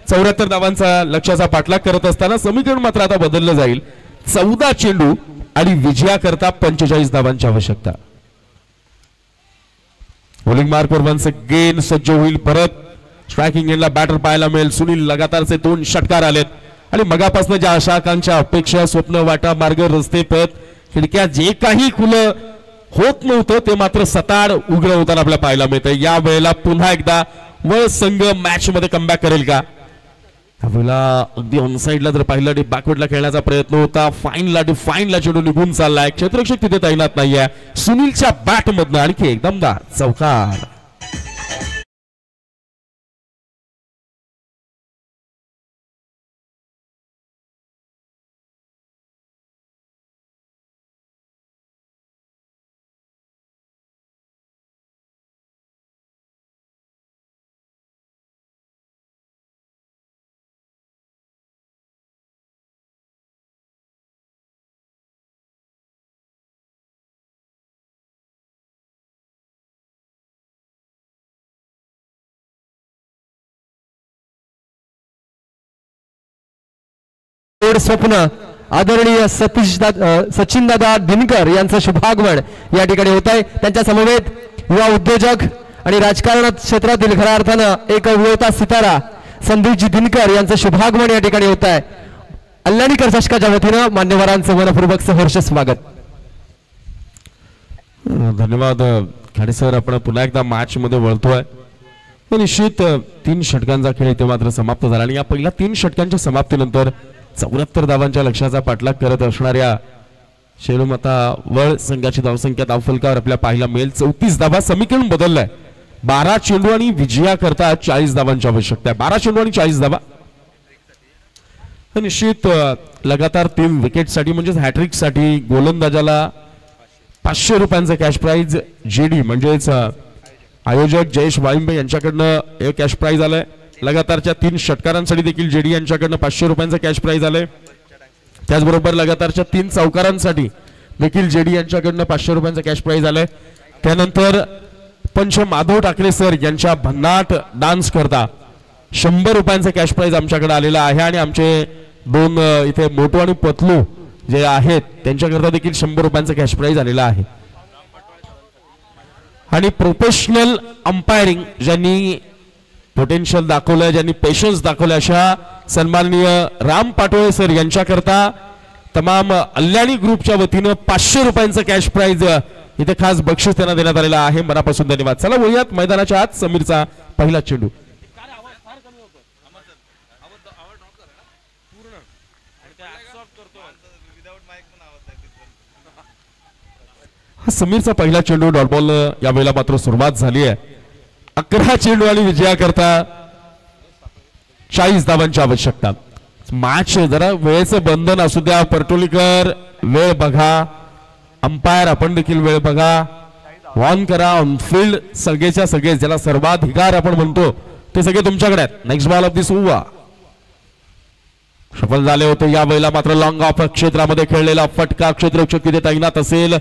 74 धावांचा लक्ष्याचा पाठलाग करत असताना समीकरण मात्र आता बदललं जाईल. 14 चेंडू आणि विजयाकरता 45 धावांची आवश्यकता. बॉलिंग मार्कवर वन्स अगेन सज्ज होईल परत. स्ट्रायकिंग एंडला बॅटर पाहायला मिळेल. सुनील लगातारचे 2 षटकार आलेत आणि मगापासून ज्या आशा आकांक्षा अपेक्षा स्वप्न वाटा मार्ग रस्ते पथ खिडक्या जे काही खुलं होत नव्हतं ते मात्र सताड उघड होताना आपल्याला पाहायला मिळतं. या वेळेला पुन्हा एकदा वळ संघ मॅच मध्ये कमबॅक करेल का? यावेळेला अगदी ऑनसाइडला जर पाहिलं आणि बॅकवर्डला खेळण्याचा प्रयत्न होता. फाईनला चेंडू निघून चाललाय. क्षेत्ररक्षक तिथे तैनात नाहीये. सुनीलच्या बॅट मधनं आणखी एक दमदार चौकार. गोड स्वप्न आदरणीय सचिन दादा दिनकर यांचं शुभागमन या ठिकाणी होत आहे. त्यांच्या समवेत युवा उद्योजक आणि राजकारण क्षेत्रातील खऱ्या अर्थानं एक उगवता सितारा संदीपजी दिनकर यांचं शुभागमन या ठिकाणी होत आहे. अल्लानी कर्जाशकाच्या वतीनं मान्यवरांचं मनपूर्वक सहर्ष स्वागत. धन्यवाद खाडे सर. आपण पुन्हा एकदा मॅच मध्ये वळतोय. निश्चित 3 षटकांचा खेळ इथे मात्र समाप्त झाला आणि या पहिल्या 3 षटकांच्या समाप्तीनंतर 74 धावांच्या लक्ष्याचा पाठलाग करत असणाऱ्या शेलूमाता वळ संघाची धावसंख्या धावफलकावर आपल्या पाहायला मिळेल. 34 धावा. समीकरण बदललंय. 12 चेंडू आणि विजया करता 40 धावांची आवश्यकता आहे. 12 चेंडू आणि 40 धावा. निश्चित लगातार 3 विकेटसाठी म्हणजेच हॅट्रिक साठी गोलंदाजाला 500 रुपयांचं कॅश प्राइज जेडी म्हणजेच आयोजक जयेश वाळिंबे यांच्याकडनं हे कॅश प्राइज आलंय. लगातारच्या 3 षटकारांसाठी देखील जेडी यांच्याकडनं 500 रुपयांचं कॅश प्राइज आलंय. त्याचबरोबर लगातारच्या 3 चौकारांसाठी देखील जेडी यांच्याकडनं 500 रुपयांचं कॅश प्राइज आलंय. त्यानंतर पंच माधव ठाकरे सर यांच्या भन्नाट डान्स करता 100 रुपयांचं कॅश प्राइज आमच्याकडे आलेलं आहे आणि आमचे 2 इथे मोटू आणि पतलू जे आहेत त्यांच्याकरता देखील 100 रुपयांचं कॅश प्राइज आलेलं आहे. आणि प्रोफेशनल अंपायरिंग ज्यांनी पोटेन्शियल दाखवलं, ज्यांनी पेशन्स दाखवले, अशा सन्माननीय राम पाटोळे सर यांच्याकरता तमाम अल्लानी ग्रुपच्या वतीनं 500 रुपयांचं कॅश प्राइज इथे खास बक्षीस त्यांना देण्यात आलेलं आहे. मनापासून धन्यवाद. चला वळूयात मैदानाच्या आत. समीरचा पहिला चेंडू. हा समीरचा पहिला चेंडू डॉट बॉल यावेळेला मात्र सुरुवात झाली आहे. 11 चेंडू आणि विजया करता 40 धावांची आवश्यकता. मॅच जरा वेळेचं बंधन असू द्या. परटोलीकर वेळ बघा, अंपायर आपण देखील वेळ बघा, ऑन करा. ऑन फील्ड सगळेच्या सगळे ज्याला सर्वाधिकार आपण म्हणतो ते सगळे तुमच्याकडे आहेत. Next ball of this over सफल झाले होते. यावेळेला मात्र लॉंग ऑफ क्षेत्रामध्ये खेळलेला फटका क्षेत्ररक्षक तिथे तैनात असेल.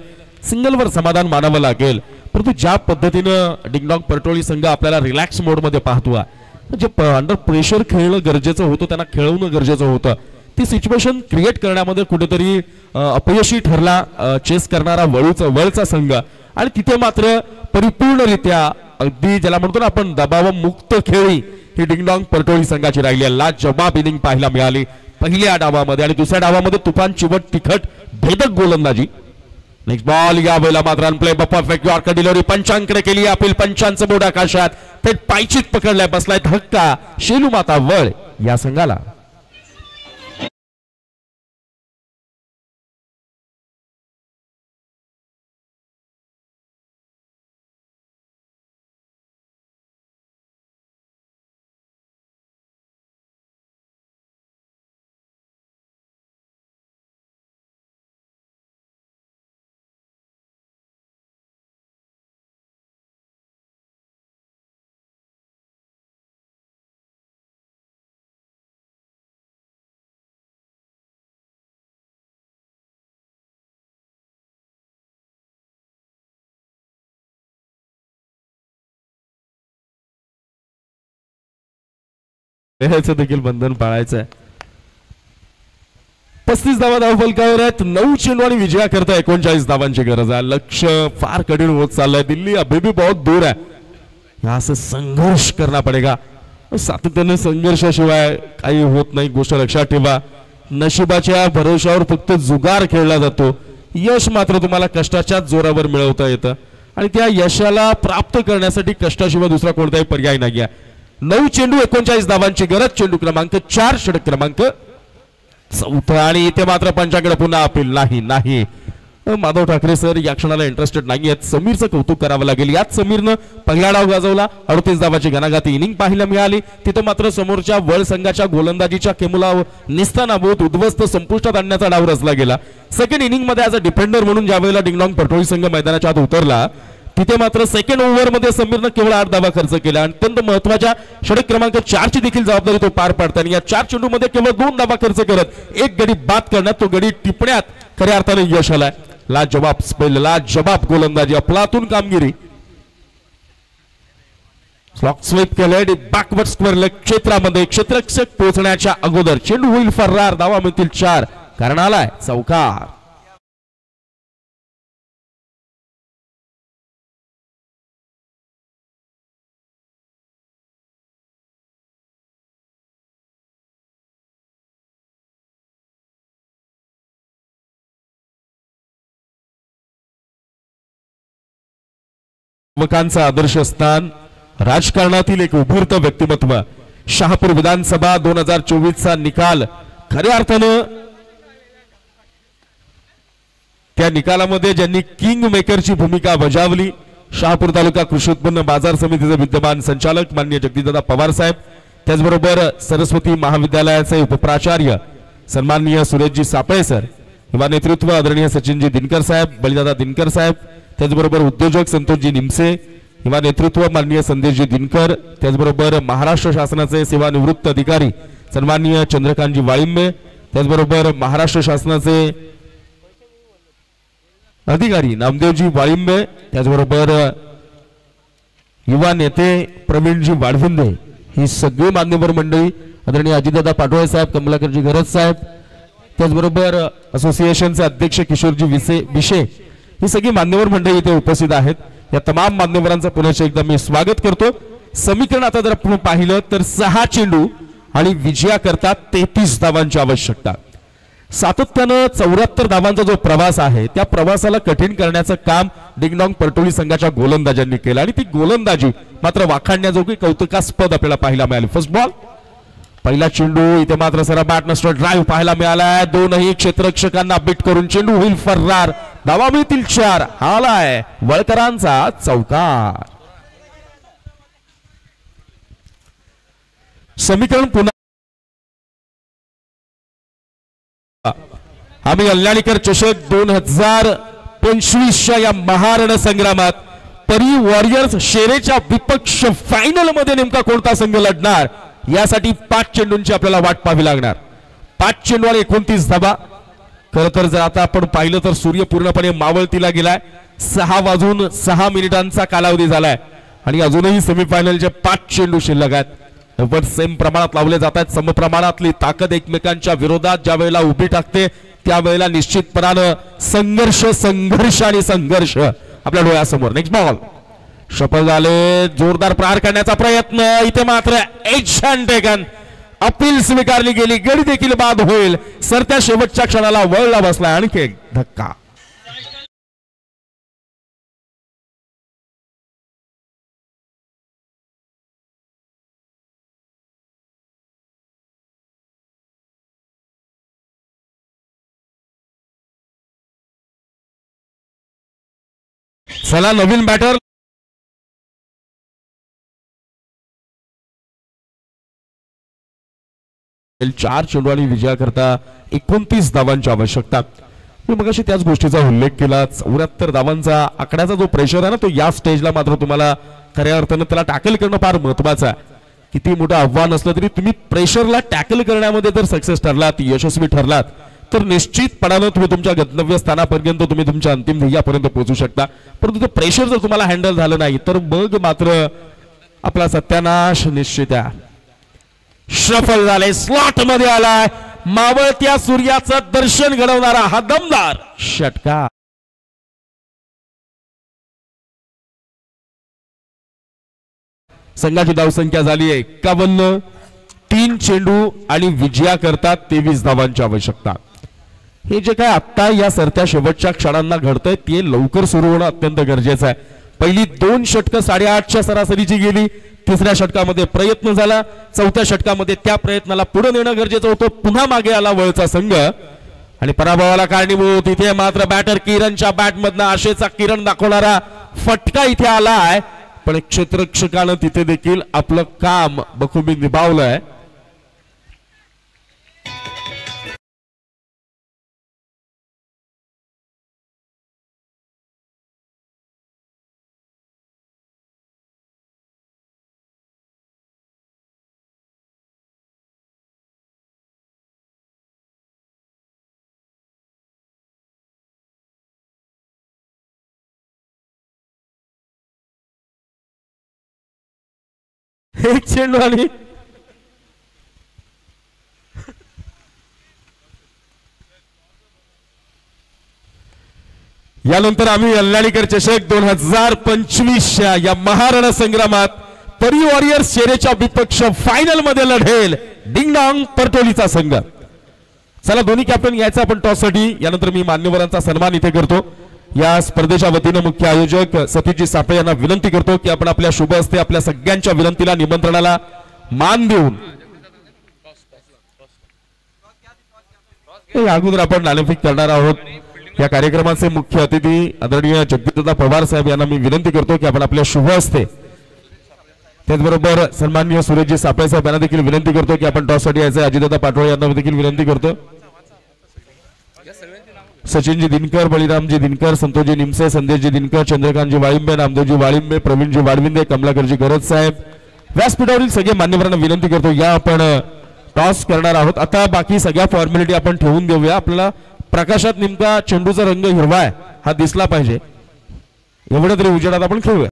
सिंगलवर समाधान मानावं लागेल. परंतु ज्या पद्धतीनं डिंगडॉंग परटोळी संघ आपल्याला रिलॅक्स मोड मध्ये पाहतो, म्हणजे अंडर प्रेशर खेळणं गरजेचं होतं, त्यांना खेळवणं गरजेचं होतं, ती सिच्युएशन क्रिएट करण्यामध्ये कुठेतरी अपयशी ठरला चेस करणारा वळचा संघ. आणि तिथे मात्र परिपूर्णरित्या अगदी ज्याला म्हणतो ना आपण दबावमुक्त खेळी ही डिंगडॉंग परटोळी संघाची राहिली. लाजवाब इनिंग पाहायला मिळाली पहिल्या डावामध्ये आणि दुसऱ्या डावामध्ये तुफान चिवट तिखट भेदक गोलंदाजी. नेक्स्ट बॉल यावेळेला मात्र अनप्ले परफेक्ट यॉर्कर डिलिव्हरी पंचांकडे केली. अपील पंचांचं बोर्ड आकाशात थेट पायचीत पकडलाय. बसलाय धक्का शेलूमाता वळ या संघाला. देखील बंधन पाळायचं आहे. 35 धावा धावफलकावर आहेत. 9 चेंडू आणि विजया करता 39 धावांची गरज आहे. लक्ष फार कठीण होत चाललंय. दिल्ली अभी भी बहुत दूर है. यहाँ से संघर्ष करना पडेगा. सातत्याने संघर्षाशिवाय काही होत नाही. गोष्ट लक्षात ठेवा. नशिबाच्या भरोशावर फक्त जुगार खेळला जातो. यश मात्र तुम्हाला कष्टाच्या जोरावर मिळवता येतं आणि त्या यशाला प्राप्त करण्यासाठी कष्टाशिवाय दुसरा कोणताही पर्याय नाही आहे. 9 चेंडू 39 धावांची गरज. चेंडू क्रमांक 4 षटक क्रमांक 4 आणि इथे मात्र पंचाकडे पुन्हा अपील नाही. माधव ठाकरे सर या क्षणाला इंटरेस्टेड नाही आहेत. समीरचं कौतुक करावं लागेल. यात समीरनं पहिला डाव गाजवला. 38 धावाची घनाघाती इनिंग पाहायला मिळाली. तिथे मात्र समोरच्या वळ संघाच्या गोलंदाजीच्या केमुला निस्तानाबूत उद्ध्वस्त संपुष्टात आणण्याचा डाव रचला गेला. सेकंड इनिंग मध्ये ॲज अ डिफेंडर म्हणून ज्यावेळेला डिंगडॉंग परटोळी संघ मैदानाच्या आत उतरला तिथे मात्र सेकंड ओव्हर मध्ये समीरनं केवळ 8 धावा खर्च केला. अत्यंत महत्वाच्या षटक क्रमांक 4 ची देखील जबाबदारी तो पार पाडताना या 4 चेंडूमध्ये केवळ 2 धावा खर्च करत एक गडी बाद करण्यात, तो गडी टिपण्यात खऱ्या अर्थाने यश आलाय. लाजवाब स्पेल, लाजवाब गोलंदाजी, अफलातून कामगिरी. क्लॉक स्वीप केले बॅकवर्ड स्क्वेअर लेग क्षेत्रामध्ये क्षेत्ररक्षक पोहोचण्याच्या अगोदर चेंडू होईल फरार. धावा मिळतील 4 कारण आलाय चौकार. युवकांचा आदर्श स्थान राजकारणातील एक उभरतं व्यक्तिमत्व. शहापूर विधानसभा 2024 चा निकाल खऱ्या अर्थानं त्या निकालामध्ये ज्यांनी किंग मेकरची भूमिका बजावली शहापूर तालुका कृषी उत्पन्न बाजार समितीचे विद्यमान संचालक माननीय जगदीशदादा पवार साहेब, त्याचबरोबर सरस्वती महाविद्यालयाचे उपप्राचार्य सन्माननीय सुरेशजी सापळे सर, युवा नेतृत्व आदरणीय सचिनजी दिनकर साहेब, बळीदादा दिनकर साहेब, त्याचबरोबर उद्योजक संतोषजी निमसे, युवा नेतृत्व माननीय संदेशजी दिनकर, त्याचबरोबर महाराष्ट्र शासनाचे सेवानिवृत्त अधिकारी सन्माननीय चंद्रकांतजी वाळिंबे, त्याचबरोबर महाराष्ट्र शासनाचे अधिकारी नामदेवजी वाळिंबे, त्याचबरोबर युवा नेते प्रवीणजी वाडविंदे, ही सगळी मान्यवर मंडळी आदरणीय अजितदादा पाटोळे साहेब, कमलाकरजी गरज साहेब, त्याचबरोबर असोसिएशनचे अध्यक्ष किशोरजी विशे, ही सगळी मान्यवर मंडळी इथे उपस्थित आहेत. या तमाम मान्यवरांचं पुन्हा एकदा मी स्वागत करतो. समीकरण आता जर आपण पाहिलं तर 6 चेंडू आणि विजयाकरता 33 धावांची आवश्यकता. सातत्यानं 74 धावांचा जो प्रवास आहे त्या प्रवासाला कठीण करण्याचं काम डिंगडॉंग परटोली संघाच्या गोलंदाजांनी केलं आणि ती गोलंदाजी मात्र वाखाणण्याजोगी कौतुकास्पद आपल्याला पाहायला मिळाली. फर्स्ट बॉल पहिला चेंडू इथे मात्र सरा बॅट नसतो ड्राईव्ह पाहायला मिळालाय. दोनही क्षेत्ररक्षकांना बीट करून चेंडू होईल फरार. धावा मिळतील 4. आलाय वळकरांचा चौकार. समीकरण पुन्हा आम्ही कल्याणीकर चषक 2025च्या या महारण संग्रामात परी वॉरियर्स शेरेच्या विपक्ष फायनल मध्ये नेमका कोणता संघ लढणार यासाठी 5 चेंडूंची आपल्याला वाट पाहावी लागणार. 5 चेंडू आणि 29 धावा. खर तर जर आता आपण पाहिलं तर सूर्य पूर्णपणे मावळतीला गेलाय. 6:06 कालावधी झालाय आणि अजूनही सेमीफायनलचे 5 चेंडू शिल्लक आहेत. पण सेम प्रमाणात लावले जात आहेत. समप्रमाणातली ताकद एकमेकांच्या विरोधात ज्या वेळेला उभी टाकते त्यावेळेला निश्चितपणानं संघर्ष आणि संघर्ष आपल्या डोळ्यासमोर. नेक्स्ट बॉल सफल झाले. जोरदार प्रहार करण्याचा प्रयत्न इथे मात्र एक्शन टेकन. अपील स्वीकारली गेली. गडी देखील बाद होईल. सरत्या शेवटच्या क्षणाला वळला बसला आणखी एक धक्का. चला नवीन बॅटर 4 चेंडू आणि विजयाकरता 29 धावांची आवश्यकता. मी मगाशी त्याच गोष्टीचा उल्लेख केला. 74 धावांचा आकड्याचा जो प्रेशर आहे ना तो या स्टेजला मात्र तुम्हाला खऱ्या अर्थानं त्याला टॅकल करणं फार महत्वाचं आहे. किती मोठं आव्हान असलं तरी तुम्ही प्रेशरला टॅकल करण्यामध्ये जर सक्सेस ठरलात, यशस्वी ठरलात तर निश्चितपणानं तुम्ही तुमच्या गंतव्य स्थानापर्यंत तुम्ही तुमच्या अंतिम ध्येयापर्यंत पोहोचू शकता. परंतु ते प्रेशर जर तुम्हाला हँडल झालं नाही तर मग मात्र आपला सत्यानाश निश्चित आहे. सफल झाले. स्लॉट मध्ये आलाय. मावळत्या सूर्याचं दर्शन घडवणारा हा दमदार षटकार. संघाची धावसंख्या झाली आहे 51. 3 चेंडू आणि विजयाकरता 23 धावांची आवश्यकता. हे जे काय आता या सरत्या शेवटच्या क्षणांना घडतंय ते लवकर सुरू होणं अत्यंत गरजेचं आहे. पहिली 2 षटकं 8.5च्या सरासरीची गेली. तिसऱ्या षटकामध्ये प्रयत्न झाला. चौथ्या षटकामध्ये त्या प्रयत्नाला पुढे नेणं गरजेचं होतं. पुन्हा मागे आला वळचा संघ आणि पराभवाला कारणीभूत इथे मात्र बॅटर किरणच्या बॅटमधनं आशेचा किरण दाखवणारा फटका इथे आलाय. पण क्षेत्ररक्षकानं तिथे देखील आपलं काम बखूबी निभावलंय. एक चेंडू आणि यानंतर आम्ही अल्लाडीकर चषक 2025च्या या महारण संग्रामात परी वॉरियर्स चेहऱ्याच्या विपक्ष फायनल मध्ये लढेल डिंगडॉंग परटोलीचा संघ. चला दोन्ही कॅप्टन यायचा आपण टॉस साठी. यानंतर मी मान्यवरांचा सन्मान इथे करतो. या स्पर्धेच्या वतीनं मुख्य आयोजक सतीशजी सापळे यांना विनंती करतो की आपण आपल्या शुभ हस्ते आपल्या सगळ्यांच्या विनंतीला निमंत्रणाला मान देऊन अगोदर आपण नाणेफेक करणार आहोत. या कार्यक्रमाचे मुख्य अतिथी आदरणीय जगदीशदादा पवार साहेब यांना मी विनंती करतो की आपण आपल्या शुभ हस्ते, त्याचबरोबर सन्माननीय सुरेशजी सापळे साहेब यांना देखील विनंती करतो की आपण टॉस साठी यायचं. अजितदादा पाटोळे यांना देखील विनंती करतो. सचिनजी दिनकर, बळीरामजी दिनकर, संतोषजी निमसे, संदेशजी दिनकर, चंद्रकांतजी वाळिंबे, नामदेवजी वाळिंबे, प्रवीणजी वाळविंदे, कमलाकरजी गरज साहेब, व्यासपीठावरील सगळे मान्यवरांना विनंती करतो या आपण टॉस करणार आहोत. आता बाकी सगळ्या फॉर्मॅलिटी आपण ठेवून देऊया. आपल्याला प्रकाशात नेमका चेंडूचा रंग हिरवा आहे हा दिसला पाहिजे, एवढं तरी उजेडात आपण खेळूया.